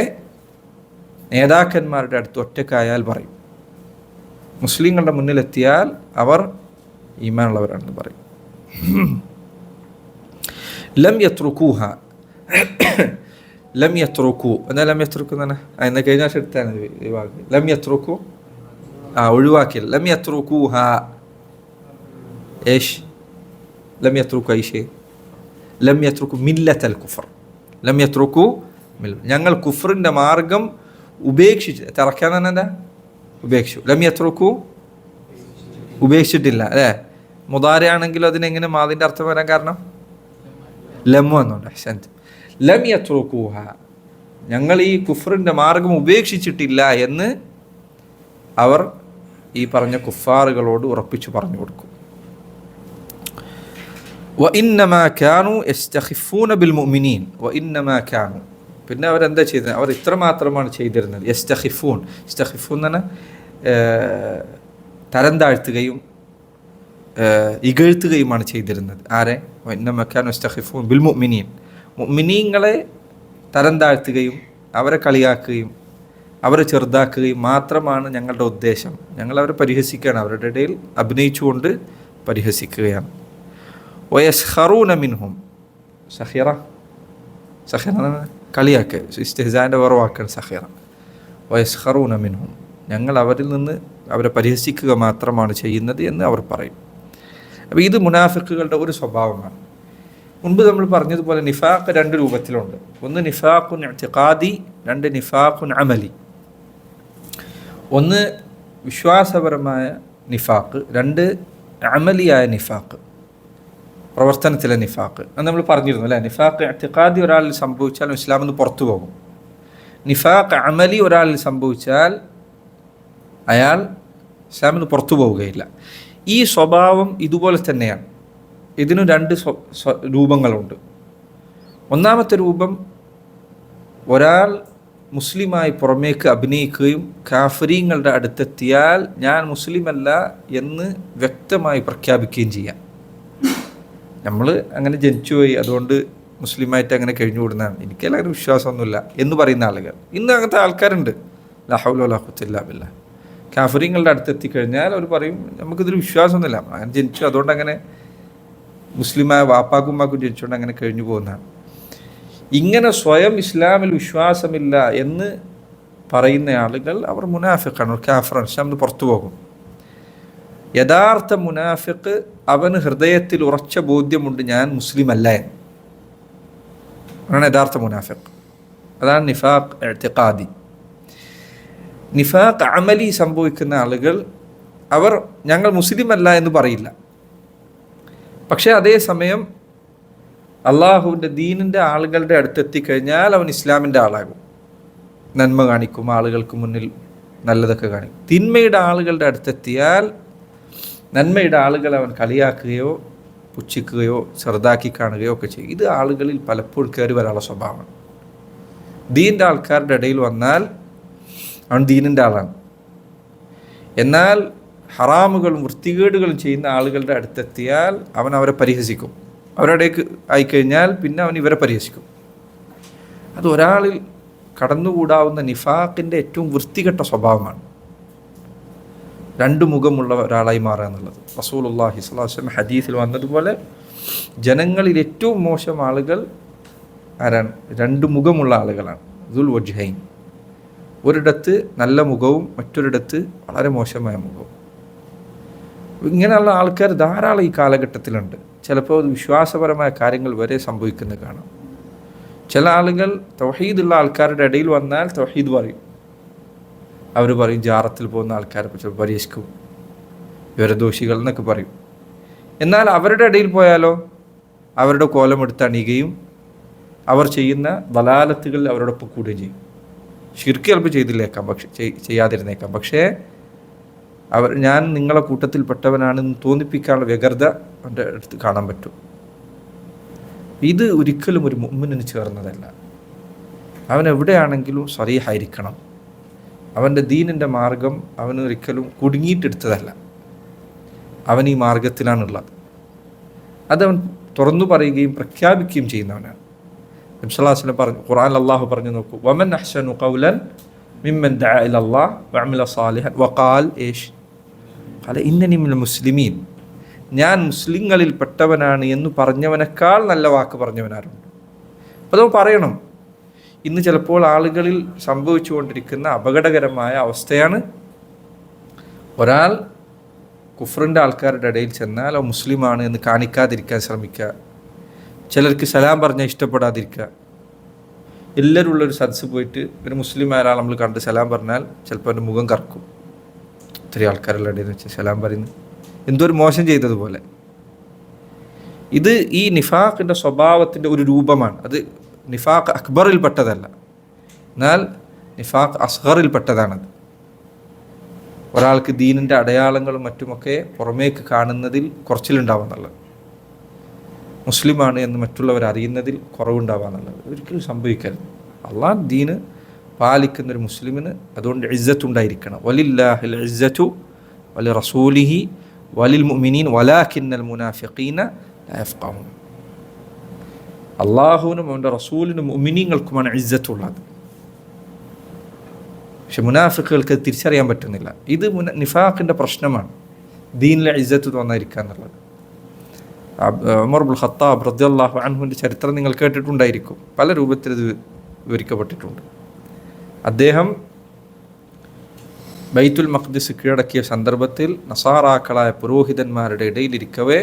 നേതാക്കന്മാരുടെ അടുത്ത് ഒറ്റക്കായാൽ പറയും. മുസ്ലിങ്ങളുടെ മുന്നിലെത്തിയാൽ അവർ ഈമാനുള്ളവരാണെന്ന് പറയും. ലം യത്രുകൂഹ, ലം യത്രുക്കു എന്നാൽ ലം യത്രുക്കു എന്നാണ് എന്നെ കഴിഞ്ഞ വർഷം എടുത്താണ് ഈ വാക്ക്. ലം യത്രുക്കു ഒഴിവാക്കില്ല. ലം യത്രുകൂഹ ഏഷ്, ലം യത്രുക്കു ഐഷേ, ലം യത്രുക്കു മില്ലത്തൽ കുഫർ, ലം യത്രുക്കു ഞങ്ങൾ കുഫറിൻ്റെ മാർഗം ഉപേക്ഷിച്ച്, തറക്കാൻ തന്നെ എന്താ ഉപേക്ഷിച്ചു. ലം യത്രുക്കു ഉപേക്ഷിച്ചിട്ടില്ല അല്ലേ? മുദാരയാണെങ്കിലും അതിനെങ്ങനെ മാതിൻ്റെ അർത്ഥം വരാൻ കാരണം ലം എന്നുണ്ട്. ലം യത്രുകൂഹ ഞങ്ങൾ ഈ കുഫറിൻ്റെ മാർഗം ഉപേക്ഷിച്ചിട്ടില്ല എന്ന് അവർ ഈ പറഞ്ഞ കുഫാറുകളോട് ഉറപ്പിച്ചു പറഞ്ഞു കൊടുക്കും. വഇന്നമാ കാനൂ യസ്തഖിഫൂന ബിൽ മുഅ്മിനീൻ, വഇന്നമാ കാനൂ പിന്നെ അവരെന്താ ചെയ്തത്? അവർ ഇത്ര മാത്രമാണ് ചെയ്തിരുന്നത്. യസ്തഖിഫൂൻ, യസ്തഖിഫൂൻ എന്ന് പറഞ്ഞാൽ തരം താഴ്ത്തുകയും ഇകഴ്ത്തുകയുമാണ് ചെയ്തിരുന്നത്. ആരെ? വഇന്നമാ കാനൂ യസ്തഖിഫൂൻ ബിൽ മുഅ്മിനീൻ, മുഅ്മിനീങ്ങളെ തരം താഴ്ത്തുകയും അവരെ കളിയാക്കുകയും അവരെ ചെറുതാക്കുകയും മാത്രമാണ് ഞങ്ങളുടെ ഉദ്ദേശം. ഞങ്ങളവരെ പരിഹസിക്കുകയാണ്, അവരുടെ ഇടയിൽ അഭിനയിച്ചുകൊണ്ട് പരിഹസിക്കുകയാണ്. വയസ്ഖറൂന മിൻഹും, സഖീറ, സഖീറ കളിയാക്കുക, ഇസ്തിഹ്സാൻ്റെ വേറെ വാക്കാണ് സഖീറ. വയസ്ഖറൂന മിൻഹും ഞങ്ങൾ അവരിൽ നിന്ന് അവരെ പരിഹസിക്കുക മാത്രമാണ് ചെയ്യുന്നത് എന്ന് അവർ പറയും. അപ്പോൾ ഇത് മുനാഫിക്കുകളുടെ ഒരു സ്വഭാവമാണ്. മുൻപ് നമ്മൾ പറഞ്ഞതുപോലെ നിഫാഖ് രണ്ട് രൂപത്തിലുണ്ട്. ഒന്ന് നിഫാഖുൻ ഇഅ്തിഖാദി, രണ്ട് നിഫാഖുൻ അമലി. ഒന്ന് വിശ്വാസപരമായ നിഫാഖ്, രണ്ട് അമലിയായ നിഫാഖ്, പ്രവർത്തനത്തിലെ നിഫാഖ്. അത് നമ്മൾ പറഞ്ഞിരുന്നു അല്ലേ? നിഫാഖ് ഇഅ്തിഖാദി ഒരാളിൽ സംഭവിച്ചാൽ ഇസ്ലാമിൽ നിന്ന് പുറത്തു പോകും. നിഫാഖ് അമലി ഒരാളിൽ സംഭവിച്ചാൽ അയാൾ ഇസ്ലാമിൽ നിന്ന് പുറത്തു പോവുകയില്ല. ഈ സ്വഭാവം ഇതുപോലെ തന്നെയാണ്. ഇതിന് രണ്ട് രൂപങ്ങളുണ്ട്. ഒന്നാമത്തെ രൂപം, ഒരാൾ മുസ്ലിമായി പുറമേക്ക് അഭിനയിക്കുകയും കാഫിരീങ്ങളുടെ അടുത്തെത്തിയാൽ ഞാൻ മുസ്ലിമല്ല എന്ന് വ്യക്തമായി പ്രഖ്യാപിക്കുകയും ചെയ്യാം. നമ്മൾ അങ്ങനെ ജനിച്ചുപോയി, അതുകൊണ്ട് മുസ്ലിമായിട്ട് അങ്ങനെ കഴിഞ്ഞു കൂടുന്നതാണ്, എനിക്കങ്ങനെ വിശ്വാസമൊന്നുമില്ല എന്ന് പറയുന്ന ആളുകൾ ഇന്ന് അങ്ങനത്തെ ആൾക്കാരുണ്ട്. ലാ ഹൗല വലാ ഖുവത ഇല്ലാ ബില്ലാഹ്. കാഫിറിങ്ങളുടെ അടുത്ത് എത്തിക്കഴിഞ്ഞാൽ അവർ പറയും നമുക്കിതൊരു വിശ്വാസമൊന്നുമില്ല, അങ്ങനെ ജനിച്ചു, അതുകൊണ്ട് അങ്ങനെ മുസ്ലിമായ വാപ്പാക്കും ഉമ്മാക്കും ജനിച്ചുകൊണ്ട് അങ്ങനെ കഴിഞ്ഞു പോകുന്നതാണ്. ഇങ്ങനെ സ്വയം ഇസ്ലാമിൽ വിശ്വാസമില്ല എന്ന് പറയുന്ന ആളുകൾ അവർ മുനാഫിഖാണ്, കാഫിറാണ്, ഇസ്ലാമിൽ നിന്ന് പുറത്തു പോകും. യഥാർത്ഥ മുനാഫിഖ് അവന് ഹൃദയത്തിൽ ഉറച്ച ബോധ്യമുണ്ട് ഞാൻ മുസ്ലിം അല്ല എന്ന്. അതാണ് യഥാർത്ഥ മുനാഫിഖ്. അതാണ് നിഫാഖ് ഇഅ്തിഖാദി. നിഫാഖ് അമലി സംഭവിക്കുന്ന ആളുകൾ അവർ ഞങ്ങൾ മുസ്ലിം അല്ല എന്ന് പറയില്ല, പക്ഷേ അതേസമയം അള്ളാഹുവിൻ്റെ ദീനിൻ്റെ ആളുകളുടെ അടുത്തെത്തിക്കഴിഞ്ഞാൽ അവൻ ഇസ്ലാമിൻ്റെ ആളാകും. നന്മ കാണിക്കും, ആളുകൾക്ക് മുന്നിൽ നല്ലതൊക്കെ കാണിക്കും. തിന്മയുടെ ആളുകളുടെ അടുത്തെത്തിയാൽ നന്മയുടെ ആളുകളെ അവൻ കളിയാക്കുകയോ പുച്ഛിക്കുകയോ ചെറുതാക്കി കാണുകയോ ഒക്കെ ചെയ്യും. ഇത് ആളുകളിൽ പലപ്പോഴും കയറി വരാനുള്ള സ്വഭാവമാണ്. ദീൻ്റെ ആൾക്കാരുടെ ഇടയിൽ വന്നാൽ അവൻ ദീനിൻ്റെ ആളാണ്. എന്നാൽ ഹറാമുകളും വൃത്തികേടുകളും ചെയ്യുന്ന ആളുകളുടെ അടുത്തെത്തിയാൽ അവൻ അവരെ പരിഹസിക്കും. അവരുടേക്ക് ആയിക്കഴിഞ്ഞാൽ പിന്നെ അവൻ ഇവരെ പരിഹസിക്കും. അത് ഒരാളിൽ കടന്നുകൂടാവുന്ന നിഫാഖിൻ്റെ ഏറ്റവും വൃത്തികെട്ട സ്വഭാവമാണ്. രണ്ടു മുഖമുള്ള ഒരാളായി മാറുക എന്നുള്ളത്. റസൂലുള്ളാഹി സ്വല്ലല്ലാഹു അലൈഹി വസല്ലം ഹദീസിൽ വന്നതുപോലെ ജനങ്ങളിൽ ഏറ്റവും മോശം ആളുകൾ ആരാണ്? രണ്ടു മുഖമുള്ള ആളുകളാണ്. ദുൽ വജ്ഹൈൻ. ഒരിടത്ത് നല്ല മുഖവും മറ്റൊരിടത്ത് വളരെ മോശമായ മുഖവും. ഇങ്ങനെയുള്ള ആൾക്കാർ ധാരാളം ഈ കാലഘട്ടത്തിലുണ്ട്. ചിലപ്പോൾ വിശ്വാസപരമായ കാര്യങ്ങൾ വരെ സംഭവിക്കുന്നത് കാണാം. ചില ആളുകൾ തൗഹീദുള്ള ആൾക്കാരുടെ ഇടയിൽ വന്നാൽ തൗഹീദ് പറയും. അവർ പറയും ജാറത്തിൽ പോകുന്ന ആൾക്കാരെ ചിലപ്പോൾ പരിഹസിക്കും, ഇവരെ ദോഷികൾ എന്നൊക്കെ പറയും. എന്നാൽ അവരുടെ ഇടയിൽ പോയാലോ അവരുടെ കോലമെടുത്ത് അണിയുകയും അവർ ചെയ്യുന്ന ദലാലത്തുകളിൽ അവരോടൊപ്പം കൂടുകയും ചെയ്യും. ശിർക്ക് ചിലപ്പോൾ ചെയ്തില്ലേക്കാം, പക്ഷെ ചെയ്യാതിരുന്നേക്കാം, പക്ഷേ ഞാൻ നിങ്ങളെ കൂട്ടത്തിൽപ്പെട്ടവനാണെന്ന് തോന്നിപ്പിക്കാനുള്ള വ്യഗ്രത അവൻ്റെ അടുത്ത് കാണാൻ പറ്റും. ഇത് ഒരിക്കലും ഒരു മുഅ്മിനിന് ചേർന്നതല്ല. അവൻ എവിടെയാണെങ്കിലും സ്വരീഹായിരിക്കണം. അവൻ്റെ ദീനിൻ്റെ മാർഗം അവന് ഒരിക്കലും കുടുങ്ങിയിട്ടെടുത്തതല്ല. അവൻ ഈ മാർഗത്തിലാണുള്ളത്. അതവൻ തുറന്നു പറയുകയും പ്രഖ്യാപിക്കുകയും ചെയ്യുന്നവനാണ്. നബി സല്ലല്ലാഹു അലൈഹി വസല്ലം പറഞ്ഞു, ഖുർആനിൽ അല്ലാഹു പറഞ്ഞു നോക്കൂ, വമൻ അഹ്സനു ഖൗലൻ മിമ്മൻ ദഅ ഇലല്ലാഹ് വഅമില സാലിഹൻ വഖാൽ ഈശ് ഖാല ഇന്നനി മിനൽ മുസ്ലിമീൻ. ഞാൻ മുസ്ലിങ്ങളിൽ പെട്ടവനാണ് എന്ന് പറഞ്ഞവനേക്കാൾ നല്ല വാക്ക് പറഞ്ഞവനാരുണ്ട്. അപ്പോൾ അത് പറയണം. ഇന്ന് ചിലപ്പോൾ ആളുകളിൽ സംഭവിച്ചുകൊണ്ടിരിക്കുന്ന അപകടകരമായ അവസ്ഥയാണ്, ഒരാൾ കുഫറിൻ്റെ ആൾക്കാരുടെ ഇടയിൽ ചെന്നാൽ അവ മുസ്ലിമാണ് എന്ന് കാണിക്കാതിരിക്കാൻ ശ്രമിക്കുക. ചിലർക്ക് സലാം പറഞ്ഞാൽ ഇഷ്ടപ്പെടാതിരിക്കുക. എല്ലാവരും ഉള്ളൊരു സദസ്സ് പോയിട്ട് ഒരു മുസ്ലിമായ ഒരാൾ നമ്മൾ കണ്ട് സലാം പറഞ്ഞാൽ ചിലപ്പോൾ എൻ്റെ മുഖം കറക്കും. ഇത്രയും ആൾക്കാരുടെ ഇടയിൽ വെച്ച് സലാം പറയുന്നു, എന്തോ ഒരു മോശം ചെയ്തതുപോലെ. ഇത് ഈ നിഫാഖിൻ്റെ സ്വഭാവത്തിൻ്റെ ഒരു രൂപമാണ്. അത് നിഫാഖ് അക്ബറിൽ പെട്ടതല്ല, എന്നാൽ നിഫാഖ് അസ്ഗറിൽ പെട്ടതാണത്. ഒരാൾക്ക് ദീനിൻ്റെ അടയാളങ്ങളും മറ്റുമൊക്കെ പുറമേക്ക് കാണുന്നതിൽ കുറച്ചിലുണ്ടാവുന്നുള്ളത്, മുസ്ലിമാണ് എന്ന് മറ്റുള്ളവർ അറിയുന്നതിൽ കുറവുണ്ടാവാന്നുള്ളത് ഒരിക്കലും സംഭവിക്കരുത്. അള്ളാഹ് ദീന് പാലിക്കുന്നൊരു മുസ്ലിമിന് അതുകൊണ്ട് ഇസ്സത്തുണ്ടായിരിക്കണം. വലില്ലാഹിൽ ഇസ്സത്തു വലി റസൂലിഹി വലിൽ മുഅ്മിനീൻ വലാകിന്നൽ മുനാഫിഖീന ലാ യഫ്ഖഹൂൻ. അള്ളാഹുവിനും അവൻ്റെ റസൂലിനും മുഅ്മിനീങ്ങൾക്കുമാണ് ഇസ്സത്തുള്ളത്. പക്ഷെ മുനാഫിഖുകൾക്ക് തിരിച്ചറിയാൻ പറ്റുന്നില്ല. ഇത് നിഫാഖിൻ്റെ പ്രശ്നമാണ്, ദീനിലെ ഇസ്സത്ത് തോന്നാതിരിക്കുക എന്നുള്ളത്. ഉമർ ഇബ്നുൽ ഖത്താബ് റളിയല്ലാഹു അൻഹുവിൻ്റെ ചരിത്രം നിങ്ങൾ കേട്ടിട്ടുണ്ടായിരിക്കും. പല രൂപത്തിൽ ഇത് വിവരിക്കപ്പെട്ടിട്ടുണ്ട്. അദ്ദേഹം ബൈത്തുൽ മഖ്ദിസ് കീഴടക്കിയ സന്ദർഭത്തിൽ നസാറാക്കളായ പുരോഹിതന്മാരുടെ ഇടയിലിരിക്കവേ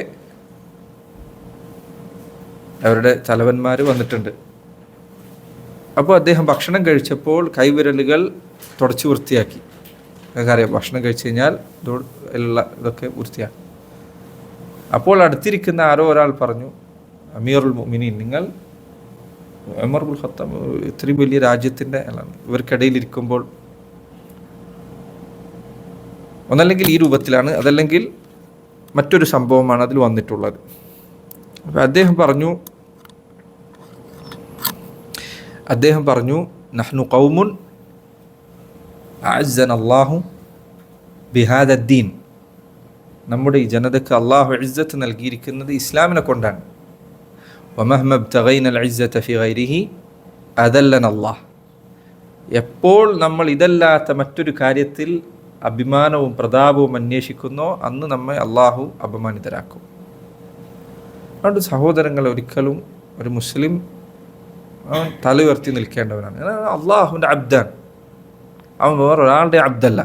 അവരുടെ തലവന്മാർ വന്നിട്ടുണ്ട്. അപ്പോൾ അദ്ദേഹം ഭക്ഷണം കഴിച്ചപ്പോൾ കൈവിരലുകൾ തുടച്ച് വൃത്തിയാക്കി. നിങ്ങൾക്കറിയാം, ഭക്ഷണം കഴിച്ച് കഴിഞ്ഞാൽ ഇതൊക്കെ വൃത്തിയാക്കി. അപ്പോൾ അടുത്തിരിക്കുന്ന ആരോ ഒരാൾ പറഞ്ഞു, അമീറുൽ മുഅ്മിനീൻ, നിങ്ങൾ ഉമർ ഇബ്നുൽ ഖത്താബ് ഇത്രയും വലിയ രാജ്യത്തിൻ്റെ ഇവർക്കിടയിലിരിക്കുമ്പോൾ ഒന്നല്ലെങ്കിൽ ഈ രൂപത്തിലാണ്, അതല്ലെങ്കിൽ മറ്റൊരു സംഭവമാണ് അതിൽ വന്നിട്ടുള്ളത്. അപ്പോൾ അദ്ദേഹം പറഞ്ഞു നഹ്നു ഖൗമുൻ അഅസ്സനല്ലാഹു ബിഹാദദ്ദീൻ. നമ്മുടെ ഈ ജനതയ്ക്ക് അള്ളാഹു ഇസ്സത്ത് നൽകിയിരിക്കുന്നത് ഇസ്ലാമിനെ കൊണ്ടാണ്. വമഹ്മ ഇബ്തഗൈനൽ ഇസ്സത ഫി ഗൈരിഹി അദല്ലന അല്ലാഹ്. എപ്പോൾ നമ്മൾ ഇതല്ലാത്ത മറ്റൊരു കാര്യത്തിൽ അഭിമാനവും പ്രതാപവും അന്വേഷിക്കുന്നോ അന്ന് നമ്മെ അള്ളാഹു അപമാനിതരാക്കും. അതുകൊണ്ട് സഹോദരങ്ങൾ, ഒരിക്കലും ഒരു മുസ്ലിം അവൻ തല ഉയർത്തി നിൽക്കേണ്ടവനാണ്. അള്ളാഹുവിൻ്റെ അബ്ദാൻ, അവൻ വേറൊരാളുടെ അബ്ദല്ല.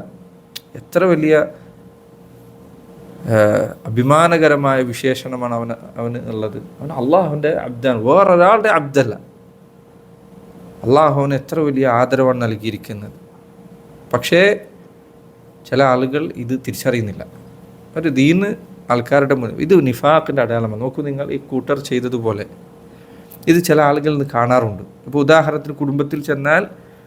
എത്ര വലിയ അഭിമാനകരമായ വിശേഷണമാണ് അവന് ഉള്ളത്. അവൻ അള്ളാഹുവിൻ്റെ അബ്ദാൻ, വേറൊരാളുടെ അബ്ദല്ല. അള്ളാഹുവിന് എത്ര വലിയ ആദരവാണ് നൽകിയിരിക്കുന്നത്. പക്ഷേ ചില ആളുകൾ ഇത് തിരിച്ചറിയുന്നില്ല. ഒരു ദീന് ആൾക്കാരുടെ മുന്നിൽ ഇത് നിഫാഖിൻ്റെ അടയാളമാണ്. നോക്കൂ, നിങ്ങൾ ഈ കൂട്ടർ ചെയ്തതുപോലെ ഇത് ചില ആളുകളിൽ നിന്ന് കാണാറുണ്ട്. ഇപ്പോൾ ഉദാഹരണത്തിന് കുടുംബത്തിൽ ചെന്നാൽ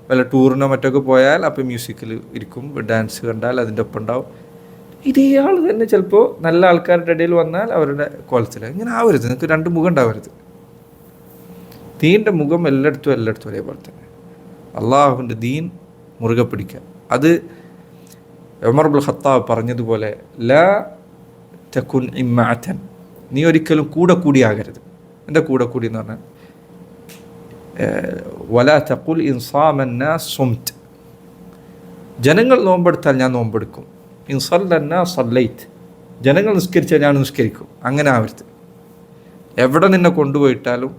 വല്ല ടൂറിനോ മറ്റൊക്കെ പോയാൽ അപ്പോൾ മ്യൂസിക്കിൽ ഇരിക്കും, ഡാൻസ് കണ്ടാൽ അതിൻ്റെ ഒപ്പം ഉണ്ടാവും. ഇതേ ആൾ തന്നെ ചിലപ്പോൾ നല്ല ആൾക്കാരുടെ ഇടയിൽ വന്നാൽ അവരുടെ കോലത്തിൽ. ഇങ്ങനെ ആവരുത്. നിങ്ങൾക്ക് രണ്ട് മുഖം ഉണ്ടാവരുത്. ദീൻ്റെ മുഖം എല്ലായിടത്തും ഒരേപോലെ തന്നെ. അള്ളാഹുവിൻ്റെ ദീൻ മുറുകെ പിടിക്കുക. അത് ഉമർ ഇബ്നുൽ ഖത്താബ് പറഞ്ഞതുപോലെ, ലാ തകുൻ ഇമ്മഅതൻ, നീ ഒരിക്കലും കൂടിയാകരുത്. എൻ്റെ കൂടി എന്ന് പറഞ്ഞാൽ വലാ തഖുൽ ഇൻസാമൻ നാസ് സുംത്, ജനങ്ങൾ നോമ്പെടുത്താൽ ഞാൻ നോമ്പെടുക്കും. ഇൻസല്ലന്നാ സല്ലൈത്ത്, ജനങ്ങൾ നിസ്കരിച്ചാൽ ഞാൻ നിസ്കരിക്കും. അങ്ങനെ ആവരുത്. എവിടെ നിന്നെ കൊണ്ടുപോയിട്ടാലും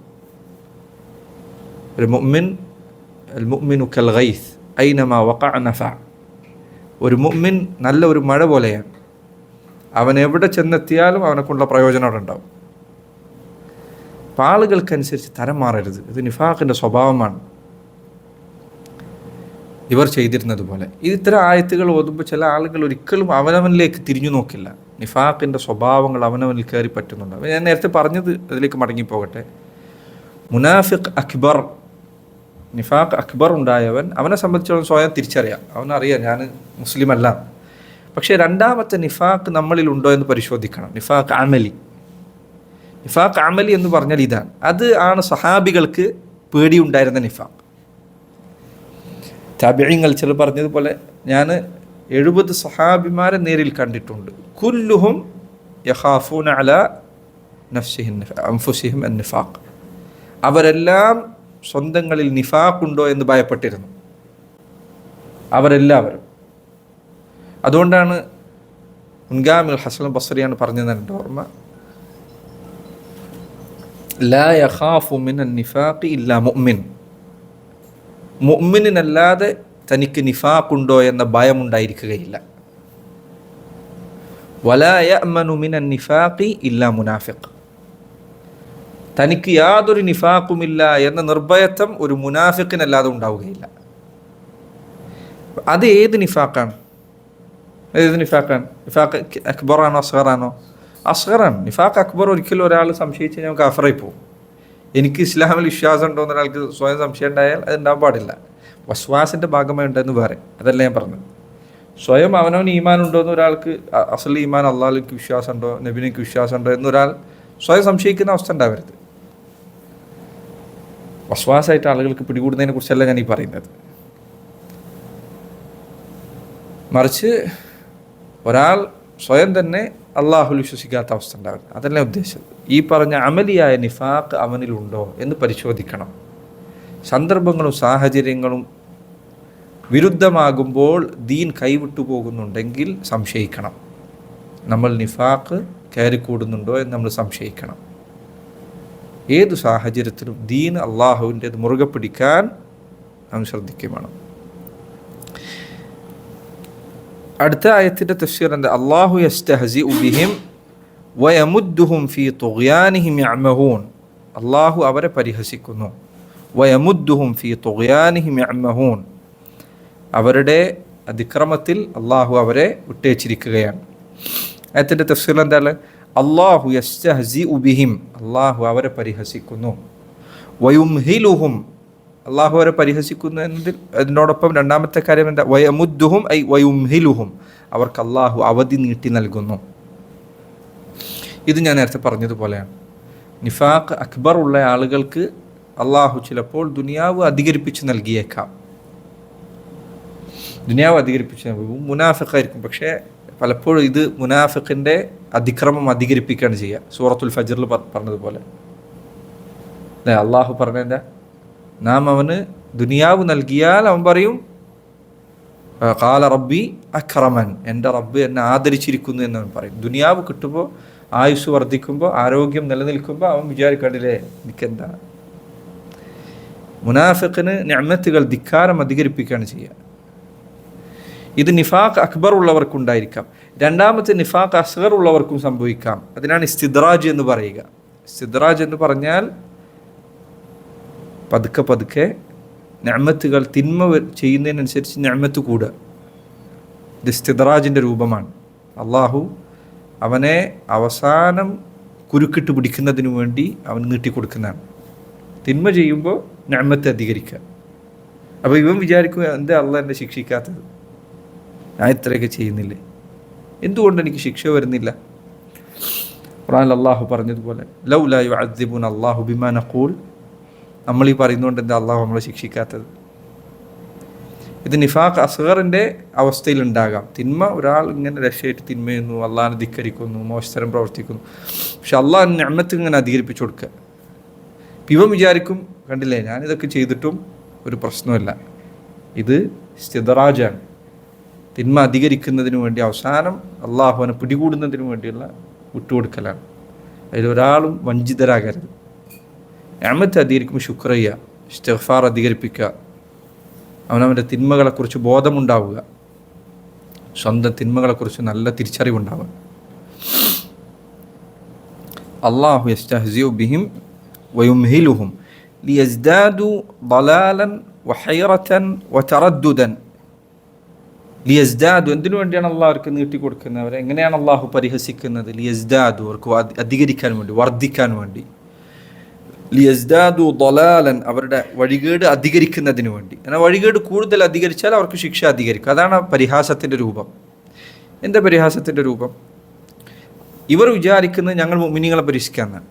ഒരു മുഅ്മിനു കൽ ഗൈസ് ഐനമാ വഖഅ നഫഅ, ഒരു മുഅ്മിൻ നല്ല ഒരു മഴ പോലെയാണ്. അവൻ എവിടെ ചെന്നെത്തിയാലും അവനെക്കൊണ്ടുള്ള പ്രയോജനം അവിടെ ഉണ്ടാവും. അപ്പം ആളുകൾക്കനുസരിച്ച് തരം മാറരുത്. ഇത് നിഫാഖിൻ്റെ സ്വഭാവമാണ്. ഇവർ ചെയ്തിരുന്നത് പോലെ ഇത്തരം ആയത്തുകൾ ഓതുമ്പോൾ ചില ആളുകൾ ഒരിക്കലും അവനവനിലേക്ക് തിരിഞ്ഞു നോക്കില്ല. നിഫാഖിൻ്റെ സ്വഭാവങ്ങൾ അവനവനിൽ കയറി പറ്റുന്നുണ്ട്. ഞാൻ നേരത്തെ പറഞ്ഞത് അതിലേക്ക് മടങ്ങിപ്പോകട്ടെ. മുനാഫിഖ് അക്ബർ, നിഫാഖ് അക്ബർ ഉണ്ടായവൻ, അവനെ സംബന്ധിച്ചോളം സ്വയം തിരിച്ചറിയാം. അവനറിയാം ഞാൻ മുസ്ലിം അല്ല. പക്ഷേ രണ്ടാമത്തെ നിഫാഖ് നമ്മളിൽ ഉണ്ടോ എന്ന് പരിശോധിക്കണം. നിഫാഖ് അമലി എന്ന് പറഞ്ഞാൽ ഇതാണ്. അത് ആണ് സഹാബികൾക്ക് പേടിയുണ്ടായിരുന്ന നിഫാഖ്. താബിഈങ്ങൾ ചിലർ പറഞ്ഞതുപോലെ, ഞാൻ 70 സഹാബിമാരെ നേരിൽ കണ്ടിട്ടുണ്ട്. കുല്ലുഹും യഖാഫൂന അലാ അൻഫുസിഹിം അൻ-നിഫാഖ്, അവരെല്ലാം സ്വന്തങ്ങളിൽ നിഫാഖുണ്ടോ എന്ന് ഭയപ്പെട്ടിരുന്നു, അവരെല്ലാവരും. അതുകൊണ്ടാണ് മുൻഗാമിൽ ഹസൻ ബസ്രിയാണ് പറഞ്ഞത്, എൻ്റെ ഓർമ്മ, ലാ യഖാഫു മിനൻ നിഫാഖി ഇല്ലാ മുഅ്മിൻ, മുഅ്മിനല്ലാതെ തനിക്ക് നിഫാഖുണ്ടോ എന്ന ഭയമുണ്ടായിരിക്കുകയില്ല. വലാ യഅ്മനു മിനൻ നിഫാഖി ഇല്ലാ മുനാഫിഖ്, തനിക്ക് യാതൊരു നിഫാഖുമില്ല എന്ന നിർഭയത്വം ഒരു മുനാഫിഖിനല്ലാതെ ഉണ്ടാവുകയില്ല. അത് ഏത് നിഫാഖാണ്? നിഫാഖ് അക്ബറാണോ അസ്ഗറാണോ? അസ്ഗറാണ്. നിഫാഖ് അക്ബർ ഒരിക്കലും ഒരാൾ സംശയിച്ച് ഞാൻ കാഫറായി പോകും. എനിക്ക് ഇസ്ലാമിൽ വിശ്വാസം ഉണ്ടോ എന്ന് ഒരാൾക്ക് സ്വയം സംശയം ഉണ്ടായാൽ അത് ഉണ്ടാകാൻ പാടില്ല. വസ്വാസിൻ്റെ ഭാഗമായി ഉണ്ടെന്ന് വേറെ, അതല്ല ഞാൻ പറഞ്ഞത്. സ്വയം അവനവന് ഈമാൻ ഉണ്ടോ എന്ന് ഒരാൾക്ക്, അസൽ ഈമാൻ അള്ളാഹിലേക്ക് വിശ്വാസം ഉണ്ടോ, നബിലേക്ക് വിശ്വാസം ഉണ്ടോ എന്നൊരാൾ സ്വയം സംശയിക്കുന്ന അവസ്ഥ ഉണ്ടാവരുത്. വസ്വാസായിട്ട് ആളുകൾക്ക് പിടികൂടുന്നതിനെ കുറിച്ചല്ല ഞാൻ ഈ പറയുന്നത്. മറിച്ച് ഒരാൾ സ്വയം തന്നെ അള്ളാഹുൽ വിശ്വസിക്കാത്ത അവസ്ഥ ഉണ്ടാവരുത്. അതല്ല ഉദ്ദേശിച്ചത്. ഈ പറഞ്ഞ അമലിയായ നിഫാഖ് അവനിലുണ്ടോ എന്ന് പരിശോധിക്കണം. സന്ദർഭങ്ങളും സാഹചര്യങ്ങളും വിരുദ്ധമാകുമ്പോൾ ദീൻ കൈവിട്ടു പോകുന്നുണ്ടെങ്കിൽ സംശയിക്കണം. നമ്മൾ നിഫാഖ് കയറിക്കൂടുന്നുണ്ടോ എന്ന് നമ്മൾ സംശയിക്കണം. ഏതു സാഹചര്യത്തിലും ദീൻ അള്ളാഹുവിൻ്റേത് മുറുകെ പിടിക്കാൻ നാം ശ്രദ്ധിക്കുകയും വേണം. അടുത്ത ആയത്തിൻ്റെ തഫ്സീർ എന്താ? അല്ലാഹു യസ്തഹ്സിഉ ബിഹിം വയമുദ്ദുഹും ഫീ തുഗ്യാനിഹിം യഅ്മഹൂൻ, അള്ളാഹു അവരെ പരിഹസിക്കുന്നു. വയമുദ്ദുഹും ഫീ തുഗ്യാനിഹിം യഅ്മഹൂൻ, അവരുടെ അതിക്രമത്തിൽ അള്ളാഹു അവരെ വിട്ടേച്ചിരിക്കുകയാണ്. ആയത്തിൻ്റെ തഫ്സീർ എന്താണ്? അല്ലാഹു യസ്തഹ്സിഉ ബിഹിം, അള്ളാഹു അവരെ പരിഹസിക്കുന്നു. വയുംഹിലുഹും, അള്ളാഹു അവരെ പരിഹസിക്കുന്നു എന്നതിൽ അതിനോടൊപ്പം രണ്ടാമത്തെ കാര്യം എന്താ? വയമുദ്ദുഹും ഐ വയുംഹിലുഹും, അവർക്ക് അള്ളാഹു അവധി നീട്ടി നൽകുന്നു. ഇത് ഞാൻ നേരത്തെ പറഞ്ഞതുപോലെയാണ്. നിഫാഖ് അക്ബർ ഉള്ള ആളുകൾക്ക് അള്ളാഹു ചിലപ്പോൾ ദുനിയാവ് അധികരിപ്പിച്ച് നൽകിയേക്കാം. ദുനിയാവ് അധികരിപ്പിച്ച് മുനാഫിഖായിരിക്കും. പക്ഷേ പലപ്പോഴും ഇത് മുനാഫിഖിൻ്റെ അതിക്രമം അധികരിപ്പിക്കുകയാണ് ചെയ്യുക. സൂറത്തുൽ ഫജ്റിൽ പറഞ്ഞതുപോലെ അല്ലേ? അള്ളാഹു പറഞ്ഞതിൻ്റെ നാം അവന് ദുനിയാവ് നൽകിയാൽ അവൻ പറയും ഖാല റബ്ബി അക്രമൻ, എൻ്റെ റബ്ബ് എന്നെ ആദരിച്ചിരിക്കുന്നു എന്നവൻ പറയും. ദുനിയാവ് കിട്ടുമ്പോൾ, ആയുസ് വർദ്ധിക്കുമ്പോൾ, ആരോഗ്യം നിലനിൽക്കുമ്പോൾ അവൻ വിചാരിക്കണ്ടില്ലേ എനിക്കെന്താ. മുനാഫിഖിന് നിഅമത്തുകൾ ധിക്കാരം അധികരിപ്പിക്കുകയാണ് ചെയ്യുക. ഇത് നിഫാഖ് അക്ബർ ഉള്ളവർക്കുണ്ടായിരിക്കാം. രണ്ടാമത്തെ നിഫാഖ് അസ്ഗർ ഉള്ളവർക്കും സംഭവിക്കാം. അതിനാണ് ഇസ്തിദ്റാജ് എന്ന് പറയുക. ഇസ്തിദ്റാജ് എന്ന് പറഞ്ഞാൽ പതുക്കെ പതുക്കെ നിഅമത്തുകൾ തിന്മ ചെയ്യുന്നതിനനുസരിച്ച് നിഅമത്ത് കൂടുക. ഇത് ഇസ്തിദ്റാജിൻ്റെ രൂപമാണ്. അള്ളാഹു അവനെ അവസാനം കുരുക്കിട്ട് പിടിക്കുന്നതിന് വേണ്ടി അവൻ നീട്ടിക്കൊടുക്കുന്നതാണ്. തിന്മ ചെയ്യുമ്പോൾ നിഅമത്ത് അധികരിക്കുക. അപ്പോൾ ഇവൻ വിചാരിക്കും, എന്താ അള്ളാഹ് എന്നെ ശിക്ഷിക്കാത്തത്, ഞാൻ ഇത്രയൊക്കെ ചെയ്യുന്നില്ലേ, എന്തുകൊണ്ട് എനിക്ക് ശിക്ഷ വരുന്നില്ല. ഖുർആനിൽ അള്ളാഹു പറഞ്ഞതുപോലെ ലൗലാ യുഅദ്ദിബുന അല്ലാഹു ബിമാ നഖൂൽ, നമ്മൾ ഈ പറയുന്നതുകൊണ്ട് എന്താ അള്ളാഹു നമ്മളെ ശിക്ഷിക്കാത്തത്. ഇത് നിഫാഖ് അസ്ഗറിൻ്റെ അവസ്ഥയിലുണ്ടാകാം. തിന്മ ഒരാൾ ഇങ്ങനെ രക്ഷയായിട്ട് തിന്മ ചെയ്യുന്നു, അള്ളാഹിനെ ധിക്കരിക്കുന്നു, മോശത്തരം പ്രവർത്തിക്കുന്നു. പക്ഷെ അള്ളാഹ് നിഅമത്ത് ഇങ്ങനെ അധികരിപ്പിച്ചു കൊടുക്കുക. ഇവൻ വിചാരിക്കും, കണ്ടില്ലേ ഞാനിതൊക്കെ ചെയ്തിട്ടും ഒരു പ്രശ്നമില്ല. ഇത് ഇസ്തിദ്റാജാണ്. തിന്മ അധികരിക്കുന്നതിന് വേണ്ടി അവസാനം അള്ളാഹുവിനെ പിടികൂടുന്നതിന് വേണ്ടിയുള്ള വിട്ടുകൊടുക്കലാണ്. അതിലൊരാളും വഞ്ചിതരാകരുത്. നിഅമത്ത് അധികരിക്കുമ്പോൾ ശുക്ർ ചെയ്യുക, ഇസ്തിഗ്ഫാർ അധികരിപ്പിക്കുക, അവനവൻ്റെ തിന്മകളെക്കുറിച്ച് ബോധമുണ്ടാവുക, സ്വന്തം തിന്മകളെക്കുറിച്ച് നല്ല തിരിച്ചറിവുണ്ടാവുക. അല്ലാഹു യസ്തഹ്സിഉ ബിഹിം വയുംഹിലുഹും ലിയസ്ദാദു ളലാലൻ വഹൈറതൻ വതറദ്ദുദൻ. ലിയസ്ദാദു, എന്തിനു വേണ്ടിയാണ് അള്ളാഹ് അവർക്ക് നീട്ടിക്കൊടുക്കുന്നത്, അവരെ എങ്ങനെയാണ് അള്ളാഹു പരിഹസിക്കുന്നത്. ലിയസ്ദാദു, അവർക്ക് അധികരിക്കാൻ വേണ്ടി, വർദ്ധിക്കാൻ വേണ്ടി. ലിയസ്ദാദു ളലാലൻ, അവരുടെ വഴികേട് അധികരിക്കുന്നതിന് വേണ്ടി. എന്നാൽ വഴികേട് കൂടുതൽ അധികരിച്ചാൽ അവർക്ക് ശിക്ഷ അധികരിക്കും. അതാണ് പരിഹാസത്തിൻ്റെ രൂപം. എന്താ പരിഹാസത്തിൻ്റെ രൂപം? ഇവർ വിചാരിക്കുന്നത് ഞങ്ങൾ മുഅ്മിനീങ്ങളെ പരീക്ഷിക്കാമെന്നാണ്.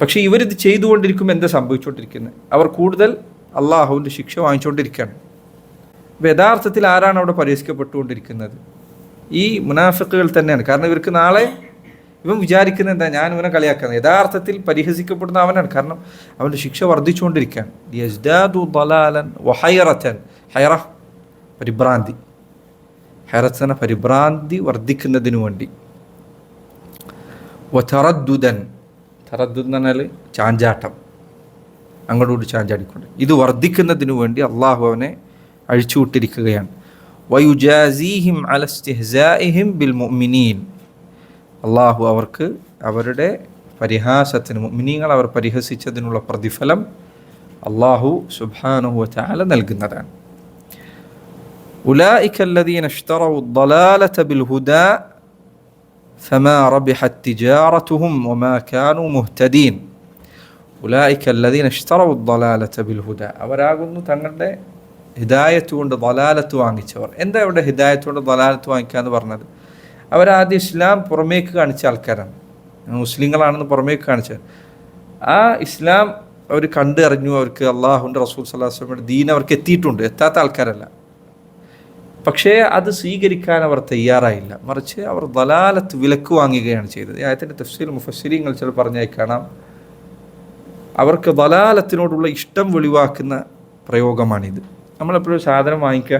പക്ഷേ ഇവരിത് ചെയ്തുകൊണ്ടിരിക്കുമ്പോൾ എന്താ സംഭവിച്ചുകൊണ്ടിരിക്കുന്നത്? അവർ കൂടുതൽ അള്ളാഹുവിൻ്റെ ശിക്ഷ വാങ്ങിച്ചുകൊണ്ടിരിക്കുകയാണ്. അപ്പോൾ യഥാർത്ഥത്തിൽ ആരാണ് അവിടെ പരിഹസിക്കപ്പെട്ടുകൊണ്ടിരിക്കുന്നത്? ഈ മുനാഫിക്കുകൾ തന്നെയാണ്. കാരണം ഇവർക്ക് നാളെ ഇവൻ വിചാരിക്കുന്നത് എന്താ, ഞാൻ ഇവനെ കളിയാക്കുന്നത്. യഥാർത്ഥത്തിൽ പരിഹസിക്കപ്പെടുന്ന അവനാണ്. കാരണം അവൻ്റെ ശിക്ഷ വർദ്ധിച്ചുകൊണ്ടിരിക്കുകയാണ്. യസ്ദാദു ളലാലൻ വഹൈറതൻ, ഹൈറ പരിഭ്രാന്തി, ഹൈറത്തന പരിഭ്രാന്തി വർദ്ധിക്കുന്നതിനു വേണ്ടി. വതറദ്ദുദൻ, തറദ്ദുദ് എന്ന് പറഞ്ഞാൽ ചാഞ്ചാട്ടം, അങ്ങോട്ട് ചാഞ്ചാടിക്കൊണ്ട്. ഇത് വർദ്ധിക്കുന്നതിനു വേണ്ടി അള്ളാഹു അവനെ അഴിച്ചുവിട്ടിരിക്കുകയാണ്. വയുജാസിഹിം അല ഇസ്തിഹ്സാഇഹിം ബിൽ മുഅ്മിനീൻ, അള്ളാഹു അവർക്ക് അവരുടെ പരിഹാസത്തിന്, മുഅ്മിനീങ്ങൾ അവർ പരിഹസിച്ചതിനുള്ള പ്രതിഫലം അള്ളാഹു സുബ്ഹാനഹു വതആല നൽകുന്നതാണ്. ഉലൈക അല്ലദീന ഇശ്തറൗ ളലാലത ബിൽ ഹുദാ ഫമാ റബിഹത് തിജാറതുഹും വമാ കാനൂ മുഹ്തദീൻ. ഉലൈക അല്ലദീന ഇശ്തറൗ ളലാലത ബിൽ ഹുദാ, അവരാകുന്നു തങ്ങളുടെ ഹിദായത്ത് കൊണ്ട് ളലാലത്ത് വാങ്ങിച്ചവർ. എന്താ ഇവിടെ ഹിദായത്ത് കൊണ്ട് ളലാലത്ത് വാങ്ങിക്കുക എന്ന് പറഞ്ഞത്? അവരാദ്യം ഇസ്ലാം പുറമേക്ക് കാണിച്ച ആൾക്കാരാണ്, മുസ്ലിങ്ങളാണെന്ന് പുറമേക്ക് കാണിച്ചത്. ആ ഇസ്ലാം അവർ കണ്ടറിഞ്ഞു, അവർക്ക് അള്ളാഹുവിൻ്റെ റസൂൽ സ്വല്ലല്ലാഹു അലൈഹി വസല്ലമയുടെ ദീൻ അവർക്ക് എത്തിയിട്ടുണ്ട്, എത്താത്ത ആൾക്കാരല്ല. പക്ഷേ അത് സ്വീകരിക്കാൻ അവർ തയ്യാറായില്ല. മറിച്ച് അവർ ളലാലത്ത് വിലക്ക് വാങ്ങുകയാണ് ചെയ്തത്. ആയത്തിൻ്റെ തഫ്സീർ മുഫസ്സിരീങ്ങൾ ചില പറഞ്ഞായി കാണാം, അവർക്ക് ളലാലത്തിനോടുള്ള ഇഷ്ടം വെളിവാക്കുന്ന പ്രയോഗമാണിത്. നമ്മളെപ്പോഴും സാധനം വാങ്ങിക്കുക,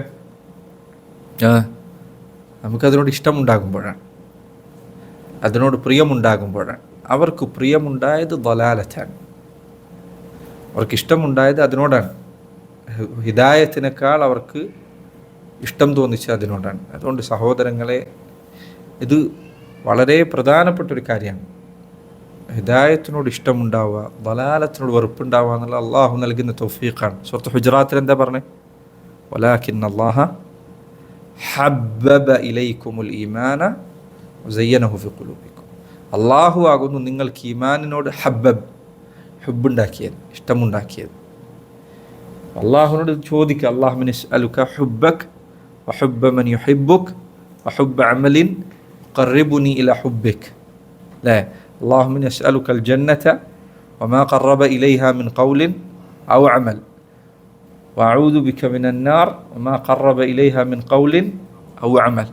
നമുക്കതിനോട് ഇഷ്ടമുണ്ടാകുമ്പോഴാണ്, അതിനോട് പ്രിയമുണ്ടാകുമ്പോഴാണ്. അവർക്ക് പ്രിയമുണ്ടായത് ളലാലത്താണ്, അവർക്ക് ഇഷ്ടമുണ്ടായത് അതിനോടാണ്. ഹിദായത്തിനേക്കാൾ അവർക്ക് ഇഷ്ടം തോന്നിച്ചത് അതിനോടാണ്. അതുകൊണ്ട് സഹോദരങ്ങളെ, ഇത് വളരെ പ്രധാനപ്പെട്ടൊരു കാര്യമാണ്. ഹിദായത്തിനോട് ഇഷ്ടമുണ്ടാവുക, ളലാലത്തിനോട് വെറുപ്പുണ്ടാവുക എന്നുള്ള അള്ളാഹു നൽകുന്ന തൗഫീഖാണ്. സൂറത്ത് ഹുജറാത്തിൽ എന്താ പറഞ്ഞത്? വലാകിന്ന അല്ലാഹ ഹബ്ബബ ഇലൈക്കുമുൽ ഈമാന വസയ്യനഹു ഫി ഖുലൂബിക്കും. അള്ളാഹു ആകുന്നു നിങ്ങൾക്ക് ഈമാനിനോട് ഹുബുണ്ടാക്കിയത്, ഇഷ്ടമുണ്ടാക്കിയത്. അള്ളാഹുവിനോട് ചോദിക്കുക, അല്ലാഹുമ്മ നസ്അലുക ഹുബ്ബക വഹുബ്ബ മൻ യുഹിബ്ബുക വഹുബ്ബ അമലിൻ ഖർരിബുനി ഇലാ ഹുബ്ബിക. അല്ലേ? അല്ലാഹുമ്മ നസ്അലുകൽ ജന്നത വമാ ഖറബ ഇലൈഹാ മിൻ ഖൗലിൻ ഔ അമൽ വഅഊദു ബിക മിനന്നാർ വമാ ഖറബ ഇലൈഹാ മിൻ ഖൗലിൻ ഔ അമൽ.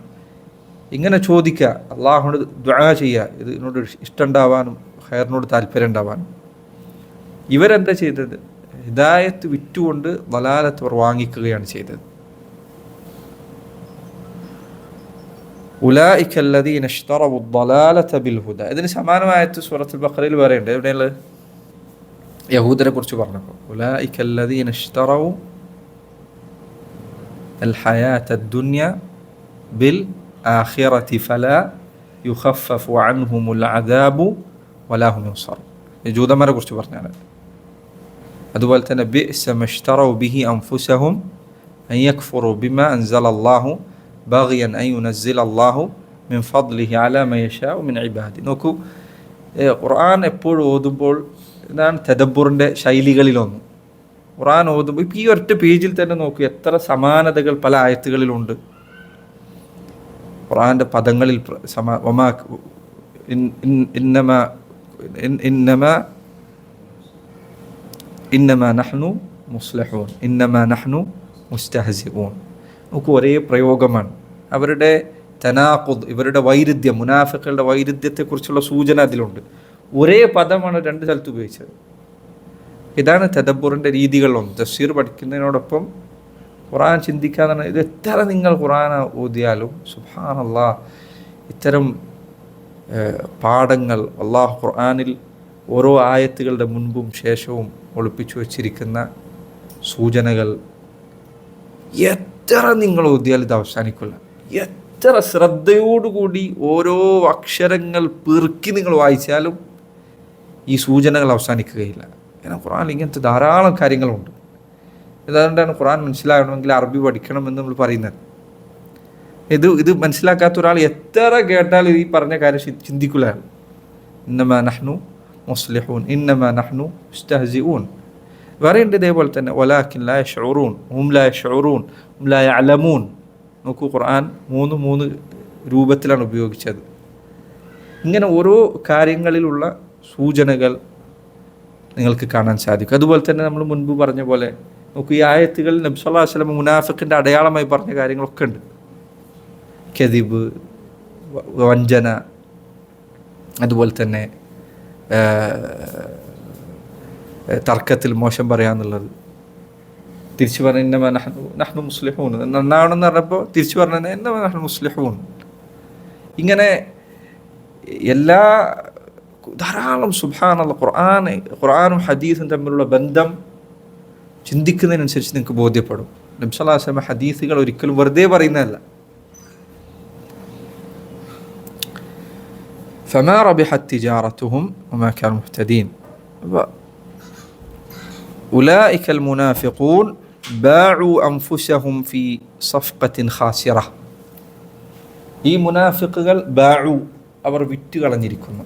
ഇങ്ങനെ ചോദിക്കുക, അള്ളാഹുവിനോട് ദുആ ചെയ്യുക, ഇതിനോട് ഇഷ്ടമുണ്ടാവാനും ഖൈറിനോട് താല്പര്യം ഉണ്ടാവാനും. ഇവരെന്താ ചെയ്തത്? ഹിദായത്ത് വിറ്റുകൊണ്ട് ളലാലത്ത് അവർ വാങ്ങിക്കുകയാണ് ചെയ്തത്. ഉലൈക അല്ലദീന ഇശ്തറവു ദ്ദലാലത ബിൽ ഹുദ. ഇതിന് സമാനമായിട്ട് സൂറത്തുൽ ബഖറയിൽ പറയുന്നുണ്ട്. എവിടെയുള്ള യഹൂദരെ കുറിച്ച് പറഞ്ഞപ്പോൾ ഉലൈക അല്ലദീന ഇശ്തറവു അൽ ഹയാത അദ്ദുനിയ ബിൽ ആഖിറതി ഫലാ യുഖഫഫു അൻഹുമുൽ അദാബു വലാ ഹും യുൻസറൂൻ. ജൂതന്മാരെ കുറിച്ച് പറഞ്ഞാണ്. അതുപോലെ തന്നെ ബിഅസ മശ്തറൗ ബിഹി അൻഫുസഹും അൻ യക്ഫുറു ബിമാ അൻസലല്ലാഹു ബഗ്യൻ അൻ യുനസ്സിലല്ലാഹു മിൻ ഫദ്ലിഹി അലാ മൻ യശാഉ മിൻ ഇബാദി. നോക്കൂ, ഖുർആൻ എപ്പോഴും ഓതുമ്പോൾ ഇതാണ് തദബ്ബുറിൻ്റെ ശൈലികളിലൊന്ന്. ഖുർആൻ ഓതുമ്പോൾ ഇപ്പോൾ ഈ ഒറ്റ പേജിൽ തന്നെ നോക്കൂ, എത്ര സമാനതകൾ പല ആയത്തുകളിലുണ്ട്. ഖുർആൻ്റെ പദങ്ങളിൽ ഇന്നമാ നഹ്നു മുസ്ലിഹൂൻ, ഇന്നമാ നഹ്നു മുസ്തഹ്സിഊൻ. നമുക്ക് ഒരേ പ്രയോഗമാണ്. അവരുടെ തനാഖുദ്, ഇവരുടെ വൈരുദ്ധ്യം, മുനാഫിഖുകളുടെ വൈരുദ്ധ്യത്തെക്കുറിച്ചുള്ള സൂചന അതിലുണ്ട്. ഒരേ പദമാണ് രണ്ട് സ്ഥലത്ത് ഉപയോഗിച്ചത്. ഇതാണ് തദബ്ബുറിൻ്റെ രീതികളൊന്നും. തഫ്സീർ പഠിക്കുന്നതിനോടൊപ്പം ഖുർആൻ ചിന്തിക്കാന്നാണ്. ഇത് എത്ര നിങ്ങൾ ഖുർആൻ ഓതിയാലും സുബ്ഹാനല്ലാഹ്, ഇത്തരം പാഠങ്ങൾ അള്ളാഹു ഖുർആനിൽ ഓരോ ആയത്തുകളുടെ മുൻപും ശേഷവും ഒളിപ്പിച്ചു വച്ചിരിക്കുന്ന സൂചനകൾ എത്ര നിങ്ങൾ ഓതിയാൽ ഇത് അവസാനിക്കില്ല. എത്ര ശ്രദ്ധയോടുകൂടി ഓരോ അക്ഷരങ്ങൾ പെറുക്കി നിങ്ങൾ വായിച്ചാലും ഈ സൂചനകൾ അവസാനിക്കുകയില്ല. കാരണം ഖുർആനിൽ ഇങ്ങനത്തെ ധാരാളം കാര്യങ്ങളുണ്ട്. അതുകൊണ്ടാണ് ഖുർആൻ മനസ്സിലാകണമെങ്കിൽ അറബി പഠിക്കണമെന്ന് നമ്മൾ പറയുന്നത്. ഇത് മനസ്സിലാക്കാത്ത ഒരാൾ എത്ര കേട്ടാലും ഈ പറഞ്ഞ കാര്യം ചിന്തിക്കില്ല. ഇന്നമാ നഹ്നു മുസ്ലിഹൂൻ, ഇന്നമാ നഹ്നു മുസ്തഹ്സിഊൻ. പറയുന്നുണ്ട് ഇതേപോലെ തന്നെ വലാകിൻ ലാ യശ്ഉറൂൻ, ഹും ലാ യശ്ഉറൂൻ, ഹും ലാ യഅലമൂൻ. നോക്കൂ, ഖുർആൻ മൂന്ന് രൂപത്തിലാണ് ഉപയോഗിച്ചത്. ഇങ്ങനെ ഓരോ കാര്യങ്ങളിലുള്ള സൂചനകൾ നിങ്ങൾക്ക് കാണാൻ സാധിക്കും. അതുപോലെ തന്നെ നമ്മൾ മുൻപ് പറഞ്ഞ പോലെ നോക്കൂ, ഈ ആയത്തുകൾ നബി സല്ലല്ലാഹു അലൈഹി വസല്ലം മുനാഫിഖിൻ്റെ അടയാളമായി പറഞ്ഞ കാര്യങ്ങളൊക്കെ ഉണ്ട്. കദിബ്, വഞ്ചന, അതുപോലെ തന്നെ തർക്കത്തിൽ മോശം പറയാന്നുള്ളത്. തിരിച്ചു പറഞ്ഞ ഇന്നമാ നഹ്നു മുസ്ലിഹൂൻ, നന്നാവണമെന്ന് പറഞ്ഞപ്പോൾ തിരിച്ചു പറഞ്ഞത് ഇന്നമാ നഹ്നു മുസ്ലിഹൂൻ. ഇങ്ങനെ എല്ലാ ധാരാളം സുബ്ഹാനല്ലാഹ്. ഖുർആനും ഹദീസും തമ്മിലുള്ള ബന്ധം ചിന്തിക്കുന്നതിനനുസരിച്ച് നിങ്ങൾക്ക് ബോധ്യപ്പെടും. നബി സല്ലല്ലാഹു അലൈഹി വസല്ലം ഹദീസുകൾ ഒരിക്കലും വെറുതെ പറയുന്നതല്ല. فما ربحت تجارتهم وما كانوا مهتدين. أولئك المنافقون باعوا أنفسهم في صفقة خاسرة. ഈ മുനാഫിഖുകൾ ബാഉ, അവർ വിറ്റ് കളഞ്ഞിരിക്കുന്നു.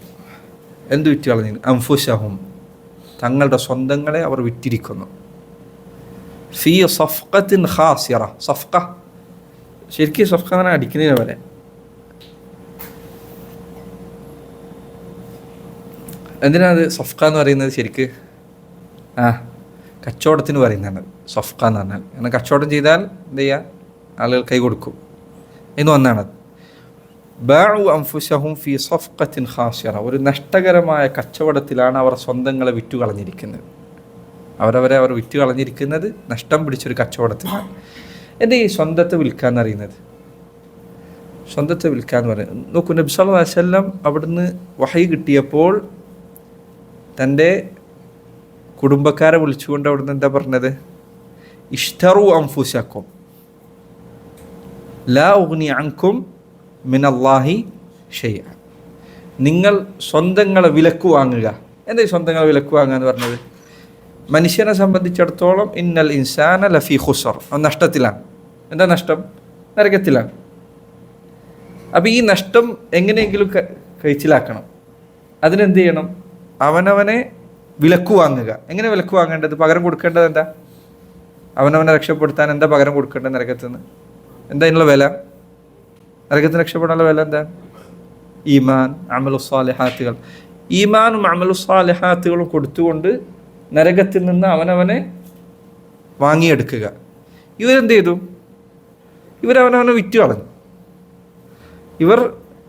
എന്ത് വിറ്റ് കളഞ്ഞിരിക്കുന്നു? അൻഫുസഹും, തങ്ങളുടെ സ്വന്തങ്ങളെ അവർ വിറ്റിരിക്കുന്നു. ഫീ സഫ്ഖത്തിൻ ഖാസിറ. സഫ്ഖ ശരിക്കും സഫ്ഖ എന്ന് അടിക്കുന്നതിന് പോലെ. എന്തിനാണ് സഫ്ഖ എന്ന് പറയുന്നത്? ശരിക്ക് കച്ചവടത്തിന് പറയുന്നതാണ് സഫ്ഖ എന്ന് പറഞ്ഞാൽ. കാരണം കച്ചവടം ചെയ്താൽ എന്ത് ചെയ്യുക, ആളുകൾ കൈ കൊടുക്കും എന്ന് വന്നാണത്. ബാഉ അൻഫുസഹും ഫീ സഫ്ഖത്തിൻ ഖാസിറ. ഒരു നഷ്ടകരമായ കച്ചവടത്തിലാണ് അവർ സ്വന്തങ്ങളെ വിറ്റുകളഞ്ഞിരിക്കുന്നത്. അവർ വിറ്റുകളഞ്ഞിരിക്കുന്നത് നഷ്ടം പിടിച്ചൊരു കച്ചവടത്തിലാണ്. എൻ്റെ ഈ സ്വന്തത്തെ വിൽക്കാന്ന് അറിയുന്നത്, സ്വന്തത്തെ വിൽക്കാന്ന് പറയുന്നത്. നോക്കൂ, നബി സല്ലല്ലാഹു അലൈഹി വസല്ലം അവിടുന്ന് വഹയി കിട്ടിയപ്പോൾ തൻ്റെ കുടുംബക്കാരെ വിളിച്ചുകൊണ്ട് അവിടുന്ന് എന്താ പറഞ്ഞത്? ഇഷ്തറു അൻഫുസക്കും ലാ ഉഗ്നി അൻകും മിനല്ലാഹി ഷൈഅ. നിങ്ങൾ സ്വന്തങ്ങളെ വിലക്ക് വാങ്ങുക. എന്താ ഈ സ്വന്തങ്ങളെ വിലക്ക് വാങ്ങുക എന്ന് പറഞ്ഞത്? മനുഷ്യനെ സംബന്ധിച്ചിടത്തോളം ഇന്നൽ ഇൻസാന ലഫീ ഖുസർ, നഷ്ടത്തിലാണ്. എന്താ നഷ്ടം? നരകത്തിലാണ്. അപ്പോൾ ഈ നഷ്ടം എങ്ങനെയെങ്കിലും കഴിച്ചിലാക്കണം. അതിനെന്ത് ചെയ്യണം? അവനവനെ വിലക്ക് വാങ്ങുക. എങ്ങനെ വിലക്ക് വാങ്ങേണ്ടത്? പകരം കൊടുക്കേണ്ടത് എന്താ? അവനവനെ രക്ഷപ്പെടുത്താൻ എന്താ പകരം കൊടുക്കേണ്ടത് നരകത്തിൽ നിന്ന്? എന്താ അതിനുള്ള വില? നരകത്തിന് രക്ഷപ്പെടാനുള്ള വില എന്താ? ഈമാൻ, അമലു സ്വാലിഹാത്തുകൾ. ഈമാനും അമലു സ്വാലിഹാത്തുകളും കൊടുത്തുകൊണ്ട് നരകത്തിൽ നിന്ന് അവനവനെ വാങ്ങിയെടുക്കുക. ഇവരെന്ത് ചെയ്തു? ഇവരവനവനെ വിറ്റു കളഞ്ഞു. ഇവർ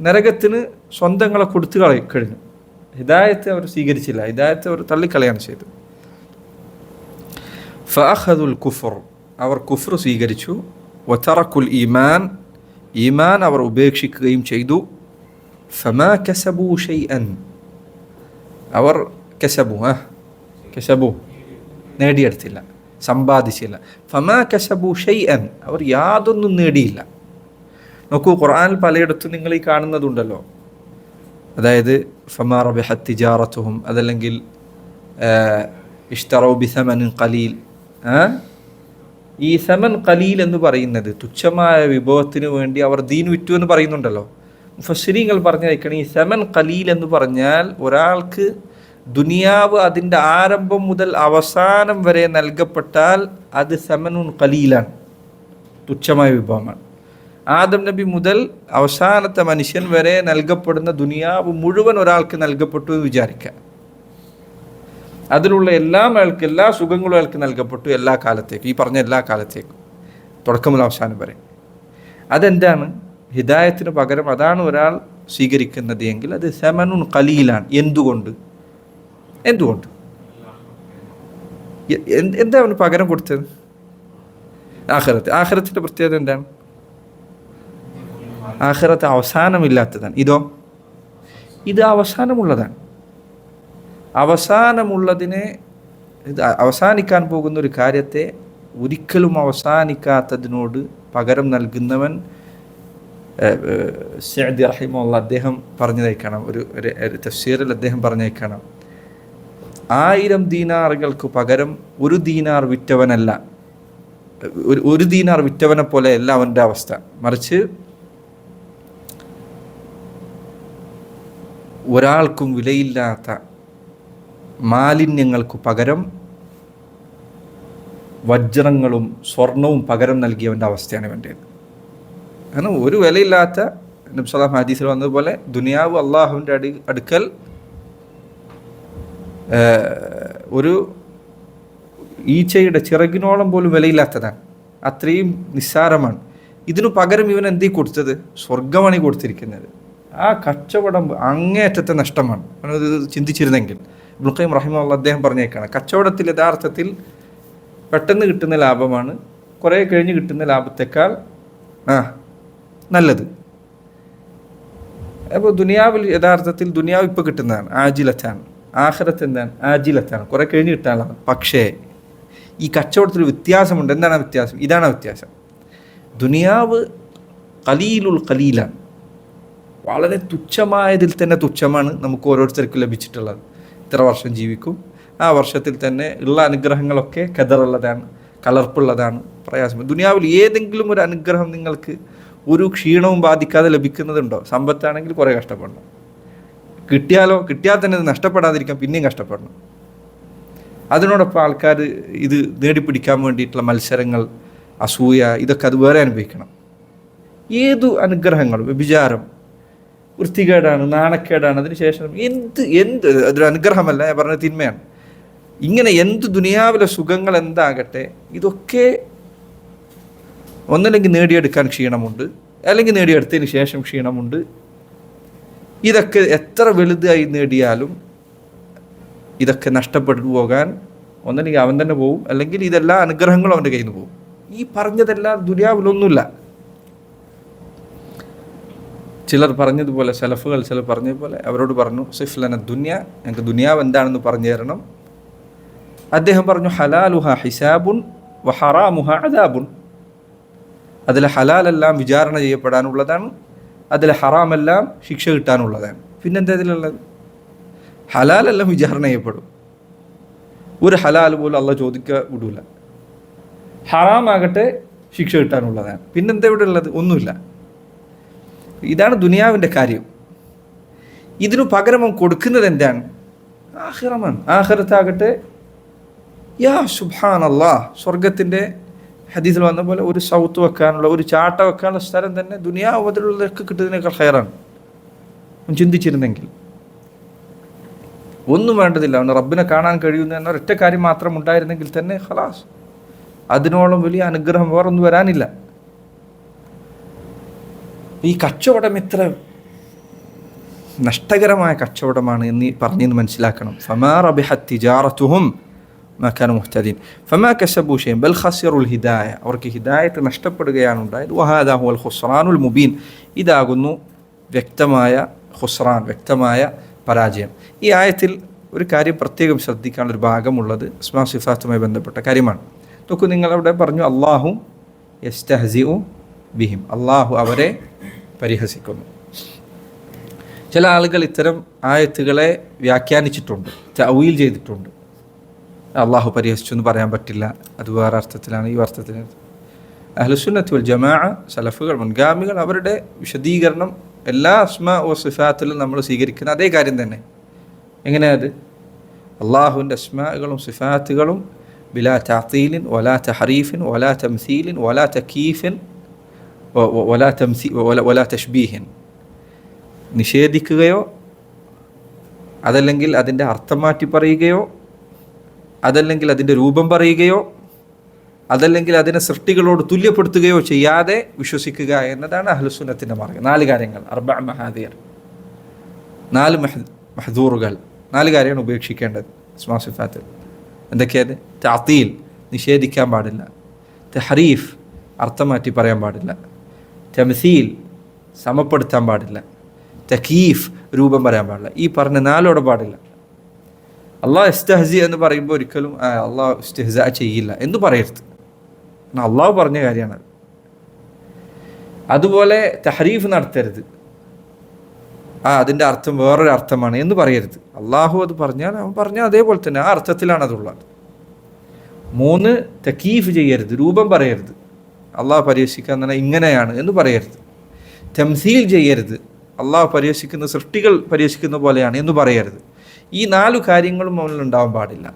നരകത്തിന് സ്വന്തങ്ങളെ കൊടുത്തു കഴിഞ്ഞു. ഹിദായത്തെ അവർ സ്വീകരിച്ചില്ല, ഹിദായത്തെ അവർ തള്ളിക്കളയാണ് ചെയ്തത്. ഫഅഖദുൽ കുഫർ, അവർ കുഫ്ർ സ്വീകരിച്ചു. വതറക്കുൽ ഈമാൻ, ഈമാൻ അവർ ഉപേക്ഷിക്കുകയും ചെയ്തു. ഫമാ കസബു ഷൈഅൻ, അവർ കസബു നേടിയെടുത്തില്ല, സമ്പാദിച്ചില്ല. ഫമാ കസബു ഷൈഅൻ, അവർ യാതൊന്നും നേടിയില്ല. നോക്കൂ, ഖുർആനിൽ പലയിടത്തും നിങ്ങൾ ഈ കാണുന്നതുണ്ടല്ലോ, അതായത് ഫമാ റബിഹത് തിജാറത്തുഹും, അതല്ലെങ്കിൽ ഇഷ്തറൗ ബിസമനിൻ ഖലീൽ. ഈ സമൻ ഖലീൽ എന്ന് പറയുന്നത് തുച്ഛമായ വിഭവത്തിന് വേണ്ടി അവർ ദീൻ വിറ്റു എന്ന് പറയുന്നുണ്ടല്ലോ. മുഫസ്സിരീങ്ങൾ പറഞ്ഞയക്കണം, ഈ സമൻ ഖലീൽ എന്ന് പറഞ്ഞാൽ ഒരാൾക്ക് ദുനിയാവ് അതിൻ്റെ ആരംഭം മുതൽ അവസാനം വരെ നൽകപ്പെട്ടാൽ അത് സമനുൻ ഖലീലാണ്, തുച്ഛമായ വിഭവമാണ്. ആദം നബി മുതൽ അവസാനത്തെ മനുഷ്യൻ വരെ നൽകപ്പെടുന്ന ദുനിയാവ് മുഴുവൻ ഒരാൾക്ക് നൽകപ്പെട്ടു എന്ന് വിചാരിക്കുക. അതിലുള്ള എല്ലാ സുഖങ്ങളും അയാൾക്ക് നൽകപ്പെട്ടു എല്ലാ കാലത്തേക്കും, ഈ പറഞ്ഞ എല്ലാ കാലത്തേക്കും, തുടക്കം മുതൽ അവസാനം വരെ. അതെന്താണ്? ഹിദായത്തിന് പകരം അതാണ് ഒരാൾ സ്വീകരിക്കുന്നത് എങ്കിൽ അത് സമനുൻ ഖലീലാണ്. എന്തുകൊണ്ട് എന്താ അവന് പകരം കൊടുത്തത്? ആഖിറത്തിന്റെ പ്രത്യേകത എന്താണ്? ആഖിറത്ത് അവസാനമില്ലാത്തതാണ്. ഇത് അവസാനമുള്ളതാണ്. അവസാനമുള്ളതിനെ, അവസാനിക്കാൻ പോകുന്ന ഒരു കാര്യത്തെ ഒരിക്കലും അവസാനിക്കാത്തതിനോട് പകരം നൽകുന്നവൻ സഅദി റഹിമഹുല്ലാ അദ്ദേഹം പറഞ്ഞതേക്കണം, ഒരു തഫ്സീറിൽ അദ്ദേഹം പറഞ്ഞേക്കണം, 1000 ദീനാറുകൾക്ക് പകരം 1 ദീനാർ വിറ്റവനല്ല, 1 ദീനാർ വിറ്റവനെ പോലെ അല്ല അവൻ്റെ അവസ്ഥ. മറിച്ച് ഒരാൾക്കും വിലയില്ലാത്ത മാലിന്യങ്ങൾക്ക് പകരം വജ്രങ്ങളും സ്വർണവും പകരം നൽകിയവൻ്റെ അവസ്ഥയാണ് ഇവൻ്റേത്. കാരണം ഒരു വിലയില്ലാത്ത, നബി സല്ലല്ലാഹു അലൈഹി ഹദീസിൽ വന്നതുപോലെ ദുനിയാവ് അള്ളാഹുവിൻ്റെ അടുക്കൽ ഒരു ഈച്ചയുടെ ചിറകിനോളം പോലും വിലയില്ലാത്തതാണ്, അത്രയും നിസ്സാരമാണ്. ഇതിനു പകരം ഇവൻ എന്തീ കൊടുത്തത്? സ്വർഗമാണ് കൊടുത്തിരിക്കുന്നത്. ആ കച്ചവടം അങ്ങേയറ്റത്തെ നഷ്ടമാണ്. അവനത് ചിന്തിച്ചിരുന്നെങ്കിൽ. ഇബ്നുൽ ഖയ്യിം റഹിമഹുല്ലാഹ് അദ്ദേഹം പറഞ്ഞേക്കാണ്, കച്ചവടത്തിൽ യഥാർത്ഥത്തിൽ പെട്ടെന്ന് കിട്ടുന്ന ലാഭമാണ് കുറേ കഴിഞ്ഞ് കിട്ടുന്ന ലാഭത്തെക്കാൾ നല്ലത്. അപ്പോൾ ദുനിയാവിൽ യഥാർത്ഥത്തിൽ ദുനിയാവ് ഇപ്പോൾ കിട്ടുന്നതാണ് ആജിലത്താണ്, ആഖിറത്ത് എന്താണ്? ആജിലത്താണ്, കുറേ കഴിഞ്ഞ് കിട്ടാനുള്ളതാണ്. പക്ഷേ ഈ കച്ചവടത്തിൽ വ്യത്യാസമുണ്ട്. എന്താണ് വ്യത്യാസം? ഇതാണ് വ്യത്യാസം. ദുനിയാവ് ഖലീലാണ്, വളരെ തുച്ഛമായതിൽ തന്നെ തുച്ഛമാണ് നമുക്ക് ഓരോരുത്തർക്കും ലഭിച്ചിട്ടുള്ളത്. ഇത്ര വർഷം ജീവിക്കും, ആ വർഷത്തിൽ തന്നെ ഉള്ള അനുഗ്രഹങ്ങളൊക്കെ കദറുള്ളതാണ്, കലർപ്പുള്ളതാണ്, പ്രയാസം. ദുനിയാവിൽ ഏതെങ്കിലും ഒരു അനുഗ്രഹം നിങ്ങൾക്ക് ഒരു ക്ഷീണവും ബാധിക്കാതെ ലഭിക്കുന്നതുണ്ടോ? സമ്പത്താണെങ്കിൽ കുറേ കഷ്ടപ്പെടണം, കിട്ടിയാൽ തന്നെ ഇത് നഷ്ടപ്പെടാതിരിക്കാൻ പിന്നെയും കഷ്ടപ്പെടണം. അതിനോടൊപ്പം ആൾക്കാർ ഇത് നേടിപ്പിടിക്കാൻ വേണ്ടിയിട്ടുള്ള മത്സരങ്ങൾ, അസൂയ, ഇതൊക്കെ അത് വേറെ അനുഭവിക്കണം. ഏതു അനുഗ്രഹങ്ങളും വ്യഭിചാരം, വൃത്തികേടാണ്, നാണക്കേടാണ്. അതിനുശേഷം അതൊരു അനുഗ്രഹമല്ല, ഞാൻ പറഞ്ഞത് തിന്മയാണ്. ഇങ്ങനെ എന്ത് ദുനിയാവിലെ സുഖങ്ങൾ എന്താകട്ടെ, ഇതൊക്കെ ഒന്നല്ലെങ്കിൽ നേടിയെടുക്കാൻ ക്ഷീണമുണ്ട്, അല്ലെങ്കിൽ നേടിയെടുത്തതിന് ശേഷം ക്ഷീണമുണ്ട്. ഇതൊക്കെ എത്ര വലുതായി നേടിയാലും ഇതൊക്കെ നഷ്ടപ്പെട്ടു പോകാൻ ഒന്നല്ലെങ്കിൽ അവൻ തന്നെ പോവും, അല്ലെങ്കിൽ ഇതെല്ലാ അനുഗ്രഹങ്ങളും അവൻ്റെ കയ്യിൽ നിന്ന് പോകും. ഈ പറഞ്ഞതെല്ലാം ദുനിയാവിലൊന്നുമില്ല. ചിലർ പറഞ്ഞതുപോലെ, സലഫുകൾ ചിലർ പറഞ്ഞതുപോലെ, അവരോട് പറഞ്ഞു, സിഫ്ലന ദുനിയ, ഞങ്ങൾക്ക് ദുനിയാവ് എന്താണെന്ന് പറഞ്ഞു തരണം. അദ്ദേഹം പറഞ്ഞു, ഹലാലുഹ ഹിസാബുൻ വ ഹറാമുഹ അദാബുൻ. അതിലെ ഹലാലെല്ലാം വിചാരണ ചെയ്യപ്പെടാനുള്ളതാണ്, അതിലെ ഹറാമെല്ലാം ശിക്ഷ കിട്ടാനുള്ളതാണ്. പിന്നെന്താ ഇതിലുള്ളത്? ഹലാലെല്ലാം വിചാരണ ചെയ്യപ്പെടും, ഒരു ഹലാൽ പോലും അള്ളാഹ് ചോദിക്കുക വിടൂല. ഹറാമാകട്ടെ ശിക്ഷ കിട്ടാനുള്ളതാണ്. പിന്നെന്താ ഇവിടെ ഉള്ളത്? ഒന്നുമില്ല. ഇതാണ് ദുനിയാവിൻ്റെ കാര്യം. ഇതിനു പകരം കൊടുക്കുന്നത് എന്താണ്? ആഖിറമാണ്. ആഖിറത്താകട്ടെ, യാ സുബ്ഹാനല്ലാഹ്, സ്വർഗത്തിൻ്റെ ഹദീസിൽ വന്ന പോലെ ഒരു സൗത്ത് വെക്കാനുള്ള, ഒരു ചാട്ട വെക്കാനുള്ള സ്ഥലം തന്നെ ദുനിയാവ് അതിലുള്ളതൊക്കെ കിട്ടുന്നതിനേക്കാൾ ഹൈറാണ്. ചിന്തിച്ചിരുന്നെങ്കിൽ ഒന്നും വേണ്ടതില്ല, അവന് റബ്ബിനെ കാണാൻ കഴിയുന്ന എന്ന ഒറ്റ കാര്യം മാത്രം ഉണ്ടായിരുന്നെങ്കിൽ തന്നെ ഖലാസ്, അതിനോളം വലിയ അനുഗ്രഹം വേറൊന്നും വരാനില്ല. ഈ കച്ചവടം എത്ര നഷ്ടകരമായ കച്ചവടമാണ് എന്ന് പറഞ്ഞെന്ന് മനസ്സിലാക്കണം. ഫമാ റബിഹത് തിജാറത്തുഹും മാ കാനൂ മുഹ്തദീൻ ഫമാ കസബൂ ഷൈഅൻ ബൽ ഖസിറുൽ ഹിദായ, അവർക്ക് ഹിദായത്ത് നഷ്ടപ്പെടുകയാണ് ഉണ്ടായത്. വഹാദാ ഹുവൽ ഖുസ്റാനുൽ മുബീൻ, ഇതാകുന്നു വ്യക്തമായ ഖുസ്റാൻ, വ്യക്തമായ പരാജയം. ഈ ആയത്തിൽ ഒരു കാര്യം പ്രത്യേകം ശ്രദ്ധിക്കാനുള്ള ഒരു ഭാഗമുള്ളത് അസ്മാ സിഫാത്തുമായി ബന്ധപ്പെട്ട കാര്യമാണ്. നോക്കൂ, നിങ്ങളവിടെ പറഞ്ഞു അല്ലാഹു യസ്തഹ്സിഉ ബിഹിം, അള്ളാഹു അവരെ പരിഹസിക്കുന്നു. ചില ആളുകൾ ഇത്തരം ആയത്തുകളെ വ്യാഖ്യാനിച്ചിട്ടുണ്ട്, തഅവീൽ ചെയ്തിട്ടുണ്ട്. അള്ളാഹു പരിഹസിച്ചു എന്ന് പറയാൻ പറ്റില്ല, അത് വേറെ അർത്ഥത്തിലാണ്, ഈ അർത്ഥത്തിലാണ്. അഹ്ലുസുന്നത്ത് വൽ ജമാഅ, സലഫുകൾ, മുൻഗാമികൾ, അവരുടെ വിശദീകരണം എല്ലാ അസ്മാ വ സിഫാത്തിലും നമ്മൾ സ്വീകരിക്കുന്ന അതേ കാര്യം തന്നെ. എങ്ങനെയാ അത്? അള്ളാഹുവിൻ്റെ അസ്മാകളും സിഫാത്തുകളും ബിലാ തഅതീലിൻ വലാ തഹരീഫിൻ വലാ തംസീലിൻ വലാ തകീഫിൻ വലാ തശ്ബീഹിൻ, നിഷേധിക്കുകയോ അതല്ലെങ്കിൽ അതിൻ്റെ അർത്ഥം മാറ്റി പറയുകയോ അതല്ലെങ്കിൽ അതിൻ്റെ രൂപം പറയുകയോ അതല്ലെങ്കിൽ അതിനെ സൃഷ്ടികളോട് തുല്യപ്പെടുത്തുകയോ ചെയ്യാതെ വിശ്വസിക്കുക എന്നതാണ് അഹ്ലുസുന്നത്തിൻ്റെ മാർഗ്ഗം. 4 കാര്യങ്ങൾ, അർബഅ മഹാദീർ, 4 മഹ്ദൂറുകൾ, 4 കാര്യമാണ് ഉപേക്ഷിക്കേണ്ടത് അസ്മാ സിഫാത്തിൽ. എന്തൊക്കെയത്? തഅതീൽ, നിഷേധിക്കാൻ പാടില്ല. തഹരീഫ്, അർത്ഥം മാറ്റി പറയാൻ പാടില്ല. തംസീൽ, സമപ്പെടുത്താൻ പാടില്ല. തകീഫ്, രൂപം പറയാൻ പാടില്ല. ഈ പറഞ്ഞ 4 പാടില്ല. അള്ളാഹ് ഇസ്തഹ്സി എന്ന് പറയുമ്പോൾ ഒരിക്കലും അള്ളാഹ് ഇസ്തിഹ്സാ ചെയ്യില്ല എന്ന് പറയരുത്. അള്ളാഹു പറഞ്ഞ കാര്യമാണത്. അതുപോലെ തഹരീഫ് നടത്തരുത്, അതിൻ്റെ അർത്ഥം വേറൊരു അർത്ഥമാണ് എന്ന് പറയരുത്. അള്ളാഹു അത് പറഞ്ഞാൽ അവൻ പറഞ്ഞാൽ അതേപോലെ തന്നെ ആ അർത്ഥത്തിലാണ് അതുള്ളത്. 3, തകീഫ് ചെയ്യരുത്, രൂപം പറയരുത്. അള്ളാഹു പരിഹസിക്കുക എന്ന് പറഞ്ഞാൽ ഇങ്ങനെയാണ് എന്ന് പറയരുത്. തംസീൽ ചെയ്യരുത്, അള്ളാഹു പരിഹസിക്കുന്ന സൃഷ്ടികൾ പരിഹസിക്കുന്ന പോലെയാണ് എന്ന് പറയരുത്. ഈ 4 കാര്യങ്ങളും അവനിൽ ഉണ്ടാവാൻ പാടില്ല.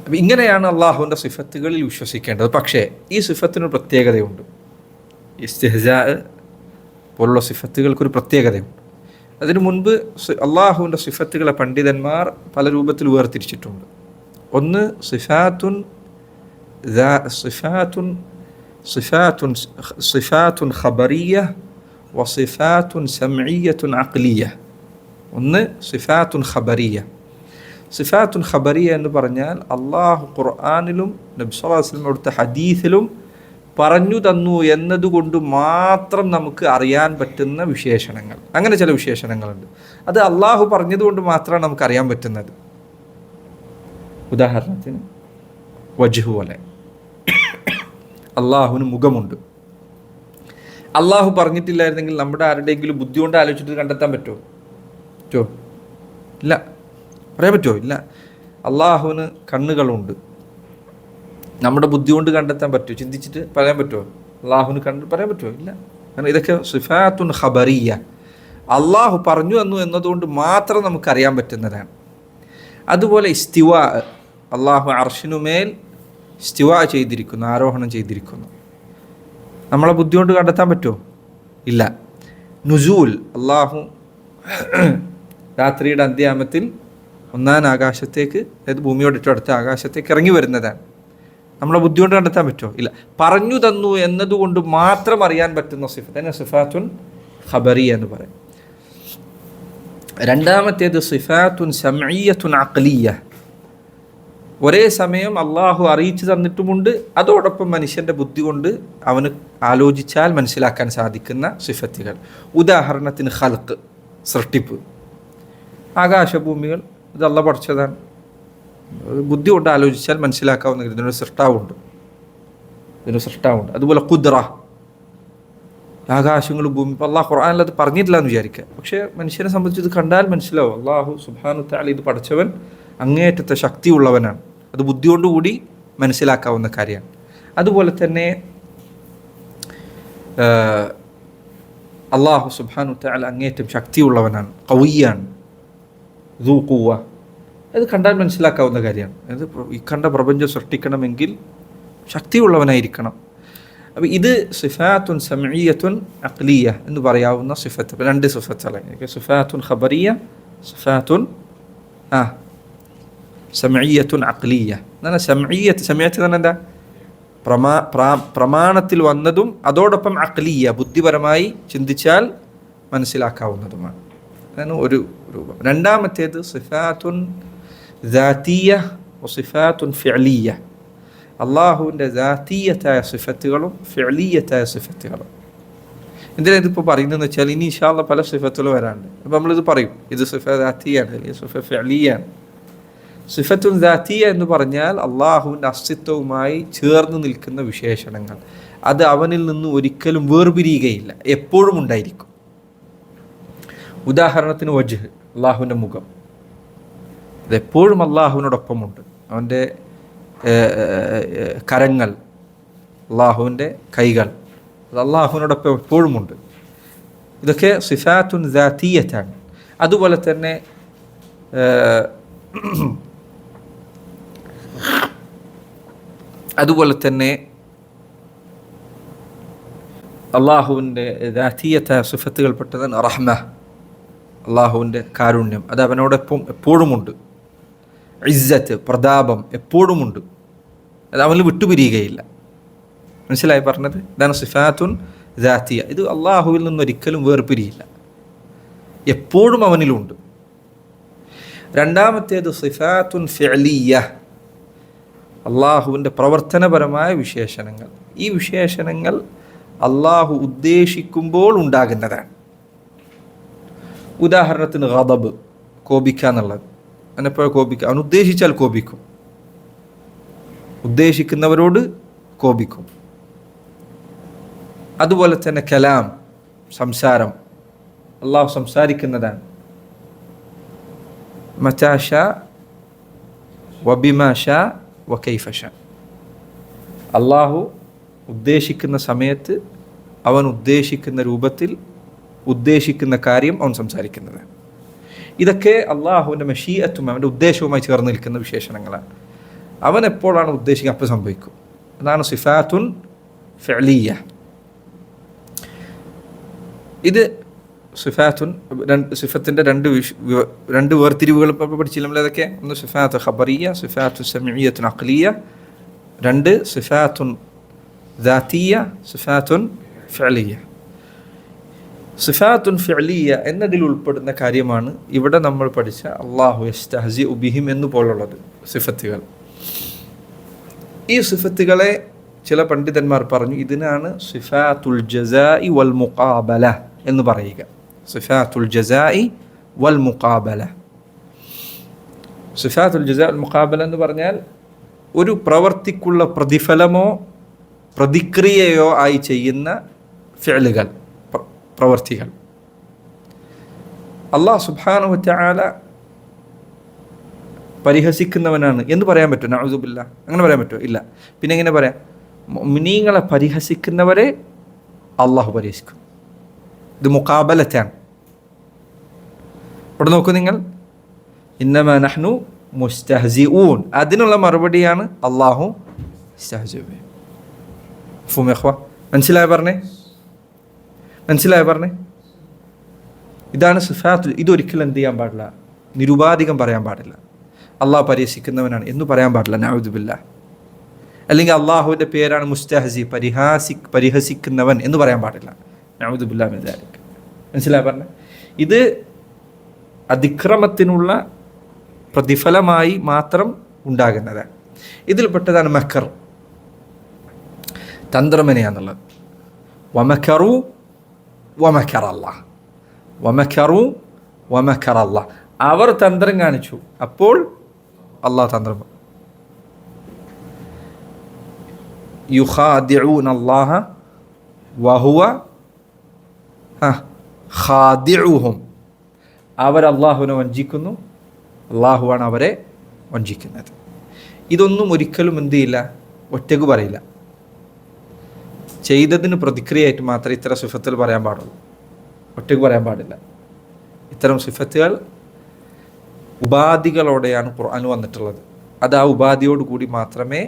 അപ്പം ഇങ്ങനെയാണ് അള്ളാഹുവിൻ്റെ സിഫത്തുകളിൽ വിശ്വസിക്കേണ്ടത്. പക്ഷേ ഈ സിഫത്തിനൊരു പ്രത്യേകതയുണ്ട്. ഇസ്തിഹ്സാ പോലുള്ള സിഫത്തുകൾക്കൊരു പ്രത്യേകതയുണ്ട്. അതിനു മുൻപ് അള്ളാഹുവിൻ്റെ സിഫത്തുകളെ പണ്ഡിതന്മാർ പല രൂപത്തിൽ വേർതിരിച്ചിട്ടുണ്ട്. ഒന്ന് സിഫാത്തുൻ ഖബറിയ്യ വസിഫാത്തുൻ സമഇയ്യത്തുൻ അഖ്ലിയ്യ. ഒന്ന് സിഫാത്തുൻ ഖബറിയ്യ. സിഫാത്തുൻ ഖബറിയ്യ എന്ന് പറഞ്ഞാൽ അള്ളാഹു ഖുർആനിലും നബി സല്ലല്ലാഹു അലൈഹി വസല്ലം അവിടുത്തെ ഹദീസിലും പറഞ്ഞു തന്നു എന്നതുകൊണ്ട് മാത്രം നമുക്ക് അറിയാൻ പറ്റുന്ന വിശേഷണങ്ങൾ. അങ്ങനെ ചില വിശേഷണങ്ങളുണ്ട്, അത് അള്ളാഹു പറഞ്ഞതുകൊണ്ട് മാത്രമാണ് നമുക്ക് അറിയാൻ പറ്റുന്നത്. ഉദാഹരണത്തിന് വജ്ഹ് പോലെ, അള്ളാഹുവിന് മുഖമുണ്ട്. അള്ളാഹു പറഞ്ഞിട്ടില്ലായിരുന്നെങ്കിൽ നമ്മുടെ ആരുടെയെങ്കിലും ബുദ്ധി കൊണ്ട് ആലോചിച്ചിട്ട് കണ്ടെത്താൻ പറ്റുമോ? ഇല്ല. പറയാൻ പറ്റുമോ? ഇല്ല. അള്ളാഹുവിന് കണ്ണുകളുണ്ട്, നമ്മുടെ ബുദ്ധി കൊണ്ട് കണ്ടെത്താൻ പറ്റുമോ? ചിന്തിച്ചിട്ട് പറയാൻ പറ്റുമോ? അള്ളാഹുവിന് പറയാൻ പറ്റുമോ? ഇല്ല. കാരണം ഇതൊക്കെ സിഫാത്തുൻ ഖബറിയ്യ, അള്ളാഹു പറഞ്ഞു തന്നു എന്നതുകൊണ്ട് മാത്രം നമുക്കറിയാൻ പറ്റുന്നതാണ്. അതുപോലെ ഇസ്തിവാ, അള്ളാഹു അർശിനുമേൽ ഇസ്തിവാ ചെയ്തിരിക്കുന്നു, ആരോഹണം ചെയ്തിരിക്കുന്നു. നമ്മളെ ബുദ്ധി കൊണ്ട് കണ്ടെത്താൻ പറ്റുമോ? ഇല്ല. നുസൂൽ, അള്ളാഹു രാത്രിയുടെ അന്ത്യാമത്തിൽ 1-ാം ആകാശത്തേക്ക്, അതായത് ഭൂമിയോട് ഏറ്റവും അടുത്ത ആകാശത്തേക്ക് ഇറങ്ങി വരുന്നതാണ്. നമ്മളെ ബുദ്ധി കൊണ്ട് കണ്ടെത്താൻ പറ്റുമോ? ഇല്ല. പറഞ്ഞു തന്നു എന്നതുകൊണ്ട് മാത്രം അറിയാൻ പറ്റുന്ന സിഫത്ത് തന്നെ സിഫാത്തുൻ ഖബറിയ്യ എന്ന് പറയും. രണ്ടാമത്തേത് സിഫാത്തുൻ സമഇയ്യത്തുൻ അഖ്ലിയ്യ. ഒരേ സമയം അള്ളാഹു അറിയിച്ചു തന്നിട്ടുമുണ്ട്, അതോടൊപ്പം മനുഷ്യൻ്റെ ബുദ്ധി കൊണ്ട് അവന് ആലോചിച്ചാൽ മനസ്സിലാക്കാൻ സാധിക്കുന്ന സിഫത്തുകൾ. ഉദാഹരണത്തിന് ഖൽഖ്, സൃഷ്ടിപ്പ്. ആകാശഭൂമികൾ ഇത് അള്ളാഹു പഠിച്ചതാണ്. ബുദ്ധി കൊണ്ട് ആലോചിച്ചാൽ മനസ്സിലാക്കാവുന്ന ഇതിനൊരു സൃഷ്ടാവുണ്ട്. അതുപോലെ ഖുദ്റ, ആകാശങ്ങളും ഭൂമി. ഇപ്പോൾ അള്ളാഹു ഖുർആനിൽ അത് പറഞ്ഞിട്ടില്ല എന്ന് വിചാരിക്കുക, പക്ഷേ മനുഷ്യനെ സംബന്ധിച്ച് ഇത് കണ്ടാൽ മനസ്സിലാവും. അള്ളാഹു സുബ്ഹാനഹു തആല ഇത് പഠിച്ചവൻ അങ്ങേയറ്റത്തെ ശക്തിയുള്ളവനാണ്. അത് ബുദ്ധി കൊണ്ടുകൂടി മനസ്സിലാക്കാവുന്ന കാര്യമാണ്. അതുപോലെ തന്നെ അള്ളാഹു സുബ്ഹാനഹു തആല അങ്ങേയറ്റം ശക്തിയുള്ളവനാണ്, ഖവിയ്യാണ്, ദൂ ഖുവ്വ. അത് കണ്ടാൽ മനസ്സിലാക്കാവുന്ന കാര്യമാണ്. അത് ഈ കണ്ട പ്രപഞ്ചം സൃഷ്ടിക്കണമെങ്കിൽ ശക്തിയുള്ളവനായിരിക്കണം. അപ്പോൾ ഇത് സിഫാത്തുൻ സമഇയ്യത്തുൻ അഖ്ലിയ്യ എന്ന് പറയാവുന്ന സിഫത്ത്. 2 സിഫത്തുകളാണ്, സിഫാത്തുൻ ഖബറിയ്യ, സിഫാത്തുൻ സമഇയ്യത്തുൻ അഖ്ലിയ്യ. എന്നാൽ സമഇയ്യത്ത് എന്താ? പ്രമാണത്തിൽ വന്നതും അതോടൊപ്പം അഖ്ലിയ്യ, ബുദ്ധിപരമായി ചിന്തിച്ചാൽ മനസ്സിലാക്കാവുന്നതുമാണ്. അതാണ് ഒരു രൂപം. രണ്ടാമത്തേത് സിഫാത്തുൻ ദാതീയ വസിഫാത്തുൻ ഫിഅലിയ. അള്ളാഹുവിൻ്റെ ദാതീയത്തായ സിഫത്തുകളും ഫിഅലിയത്തായ സിഫത്തുകളും. എന്തിനാ ഇതിപ്പോൾ പറയുന്നതെന്ന് വെച്ചാൽ ഇനി ഇൻഷാ അല്ലാഹ് പല സിഫത്തുകളും വരാണ്ട്. അപ്പോൾ നമ്മളിത് പറയും, ഇത് സിഫ ദാത്തിയാണ് അല്ലെങ്കിൽ സിഫ ഫിഅലിയാണ്. സിഫത്തുൽ ദാത്തിയ എന്ന് പറഞ്ഞാൽ അള്ളാഹുവിൻ്റെ അസ്തിത്വവുമായി ചേർന്ന് നിൽക്കുന്ന വിശേഷണങ്ങൾ. അത് അവനിൽ നിന്ന് ഒരിക്കലും വേർപിരിയുകയില്ല, എപ്പോഴും ഉണ്ടായിരിക്കും. ഉദാഹരണത്തിന് വജ്ഹ്, അള്ളാഹുവിൻ്റെ മുഖം, അതെപ്പോഴും അള്ളാഹുവിനോടൊപ്പമുണ്ട്. അവൻ്റെ കരങ്ങൾ, അള്ളാഹുവിൻ്റെ കൈകൾ, അത് അള്ളാഹുവിനോടൊപ്പം എപ്പോഴുമുണ്ട്. ഇതൊക്കെ സിഫാത്തുൻ ദാത്തിയത്താണ്. അതുപോലെ തന്നെ അള്ളാഹുവിൻ്റെ ദാത്തിയത്തായ സിഫത്തുകൾപ്പെട്ടതാണ് റഹ്മ, അള്ളാഹുവിൻ്റെ കാരുണ്യം, അത് അവനോടൊപ്പം എപ്പോഴുമുണ്ട്. ഇസ്സത്ത്, പ്രതാപം എപ്പോഴുമുണ്ട്, അത് അവന് വിട്ടുപിരിയുകയില്ല. മനസ്സിലായി പറഞ്ഞത്? ഇതാണ് സിഫാത്തുൻ ദാത്തിയ. ഇത് അള്ളാഹുവിൽ നിന്നൊരിക്കലും വേർപിരിയില്ല, എപ്പോഴും അവനിലുണ്ട്. രണ്ടാമത്തേത് സിഫാത്തുൻ ഫിഅലിയ, അള്ളാഹുവിൻ്റെ പ്രവർത്തനപരമായ വിശേഷണങ്ങൾ. ഈ വിശേഷണങ്ങൾ അള്ളാഹു ഉദ്ദേശിക്കുമ്പോൾ ഉണ്ടാകുന്നതാണ്. ഉദാഹരണത്തിന് ഗദബ്, കോപിക്കുക എന്നുള്ളത്. അവനെപ്പോഴും കോപിക്കുക, അവൻ ഉദ്ദേശിച്ചാൽ കോപിക്കും, ഉദ്ദേശിക്കുന്നവരോട് കോപിക്കും. അതുപോലെ തന്നെ കലാം, സംസാരം, അള്ളാഹു സംസാരിക്കുന്നതാണ്. മതാശ വബിമാശ വകൈഫശ, അള്ളാഹു ഉദ്ദേശിക്കുന്ന സമയത്ത് അവൻ ഉദ്ദേശിക്കുന്ന രൂപത്തിൽ ഉദ്ദേശിക്കുന്ന കാര്യം അവൻ സംസാരിക്കുന്നതാണ്. ഇതൊക്കെ അള്ളാഹുവിൻ്റെ മശീഅത്തും അവൻ്റെ ഉദ്ദേശവുമായി ചേർന്ന് നിൽക്കുന്ന വിശേഷണങ്ങളാണ്. അവൻ എപ്പോഴാണ് ഉദ്ദേശിക്കുക അപ്പോൾ സംഭവിക്കും. അതാണ് സിഫാത്തുൻ ഫിഅലിയ. ഇത് സിഫത്തിൻ്റെ രണ്ട് വേർതിരിവുകൾ ഇപ്പോൾ പഠിച്ചില്ല നമ്മൾ. ഏതൊക്കെ? ഒന്ന് സിഫാത്ത് ഖബറിയ, സിഫാത്തു സമഇയ്യത്തുൻ അഖ്ലിയ. രണ്ട് സിഫാത്തുൻ ദാത്തിയ, സിഫാത്തുൻ ഫിഅലിയ. സിഫാത്തുൻ ഫിഅലിയ എന്നതിൽ ഉൾപ്പെടുന്ന കാര്യമാണ് ഇവിടെ നമ്മൾ പഠിച്ച അല്ലാഹു യസ്തഹ്സിഉ ബിഹിം എന്ന് പോലുള്ളത് സിഫത്തുകൾ. ഈ സിഫത്തുകളെ ചില പണ്ഡിതന്മാർ പറഞ്ഞു ഇതിനാണ് സിഫാത്തുൽ ജസാഇ വൽ മുഖാബല എന്ന് പറയുക. സിഫാത്തുൽ ജസാഇ വൽ മുഖാബല. സിഫാത്തുൽ ജസാഇ വൽ മുഖാബല എന്ന് പറഞ്ഞാൽ ഒരു പ്രവർത്തിക്കുള്ള പ്രതിഫലമോ പ്രതിക്രിയയോ ആയി ചെയ്യുന്ന ഫിഅലുകൾ, പ്രവർത്തികൾ. അല്ലാഹു സുബ്ഹാനഹു വ തആല പരിഹസിക്കുന്നവനാണ് എന്ന് പറയാൻ പറ്റുമോ? നഊദു ബില്ലാഹ്, അങ്ങനെ പറയാൻ പറ്റുമോ? ഇല്ല. പിന്നെ എങ്ങനെ പറയാം? മുഅ്മിനീങ്ങളെ പരിഹസിക്കുന്നവരെ അള്ളാഹു പരിഹസിക്കും. ഇത് മുഖാബലത്താണ്. ഇവിടെ നോക്കൂ നിങ്ങൾ, ഇന്നമാ നഹ്നു മുസ്തഹ്സിഊൻ, അതിനുള്ള മറുപടിയാണ് അള്ളാഹു ഇസ്തഹ്സിഉ ബിഹിം. മനസ്സിലായ പറഞ്ഞേ? ഇതാണ് സിഫാത്ത്. ഇതൊരിക്കലും എന്ത് ചെയ്യാൻ പാടില്ല, നിരുപാധികം പറയാൻ പാടില്ല. അള്ളാഹു പരിഹസിക്കുന്നവനാണ് എന്ന് പറയാൻ പാടില്ല, നഊദു ബില്ലാഹ്. അല്ലെങ്കിൽ അള്ളാഹുവിൻ്റെ പേരാണ് മുസ്തഹ്സി, പരിഹസിക്കുന്നവൻ എന്ന് പറയാൻ പാടില്ല, നഊദു ബില്ലാഹി മിൻ ദാലിക്. മനസ്സിലായി പറഞ്ഞേ? ഇത് അതിക്രമത്തിനുള്ള പ്രതിഫലമായി മാത്രം ഉണ്ടാകുന്നതാണ്. ഇതിൽപ്പെട്ടതാണ് മക്കർ, തന്ത്രമനയാന്നുള്ളത്. വമക്കറു വമക്കറ അല്ലാഹ്, വമക്കറു വമക്കറ അല്ലാഹ്. അവർ തന്ത്രം കാണിച്ചു, അപ്പോൾ അള്ളാഹ് തന്ത്രം. യുഖാദിഊന അല്ലാഹ വഹുവ ഖാദിഉഹും, അവർ അള്ളാഹുവിനെ വഞ്ചിക്കുന്നു, അള്ളാഹുവാണ് അവരെ വഞ്ചിക്കുന്നത്. ഇതൊന്നും ഒരിക്കലും എന്ത് ചെയ്യില്ല, ഒറ്റക്ക് പറയില്ല. ചെയ്തതിന് പ്രതിക്രിയയായിട്ട് മാത്രമേ ഇത്തരം സിഫത്തുകൾ പറയാൻ പാടുള്ളൂ, ഒറ്റക്ക് പറയാൻ പാടില്ല. ഇത്തരം സിഫത്തുകൾ ഉപാധികളോടെയാണ് ഖുർആൻ വന്നിട്ടുള്ളത്. അത് ആ ഉപാധിയോട് കൂടി മാത്രമേ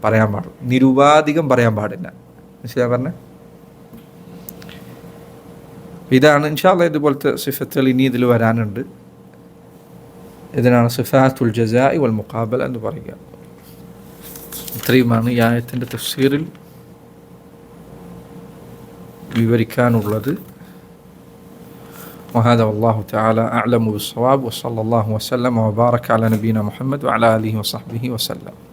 പറയാൻ പാടുള്ളൂ, നിരുപാധികം പറയാൻ പാടില്ല. മനസ്സിലാ പറഞ്ഞേ? ഇതാണ് ഇൻഷാ അല്ലാഹ് ഇതുപോലത്തെ സിഫത്തുകൾ ഇനി ഇതിൽ വരാനുണ്ട്. ഇതിനാണ് സിഫാത്തുൽ ജസാഇ വൽ മുഖാബല എന്ന് പറയുക. ഇത്രയുമാണ് ഈ ആയത്തിൻ്റെ തഫ്സീറിൽ വിവരിക്കാനുള്ളത്. وهذا والله تعالى أعلم بالصواب وصلى الله وسلم وبارك على نبينا محمد وعلى آله وصحبه وسلم.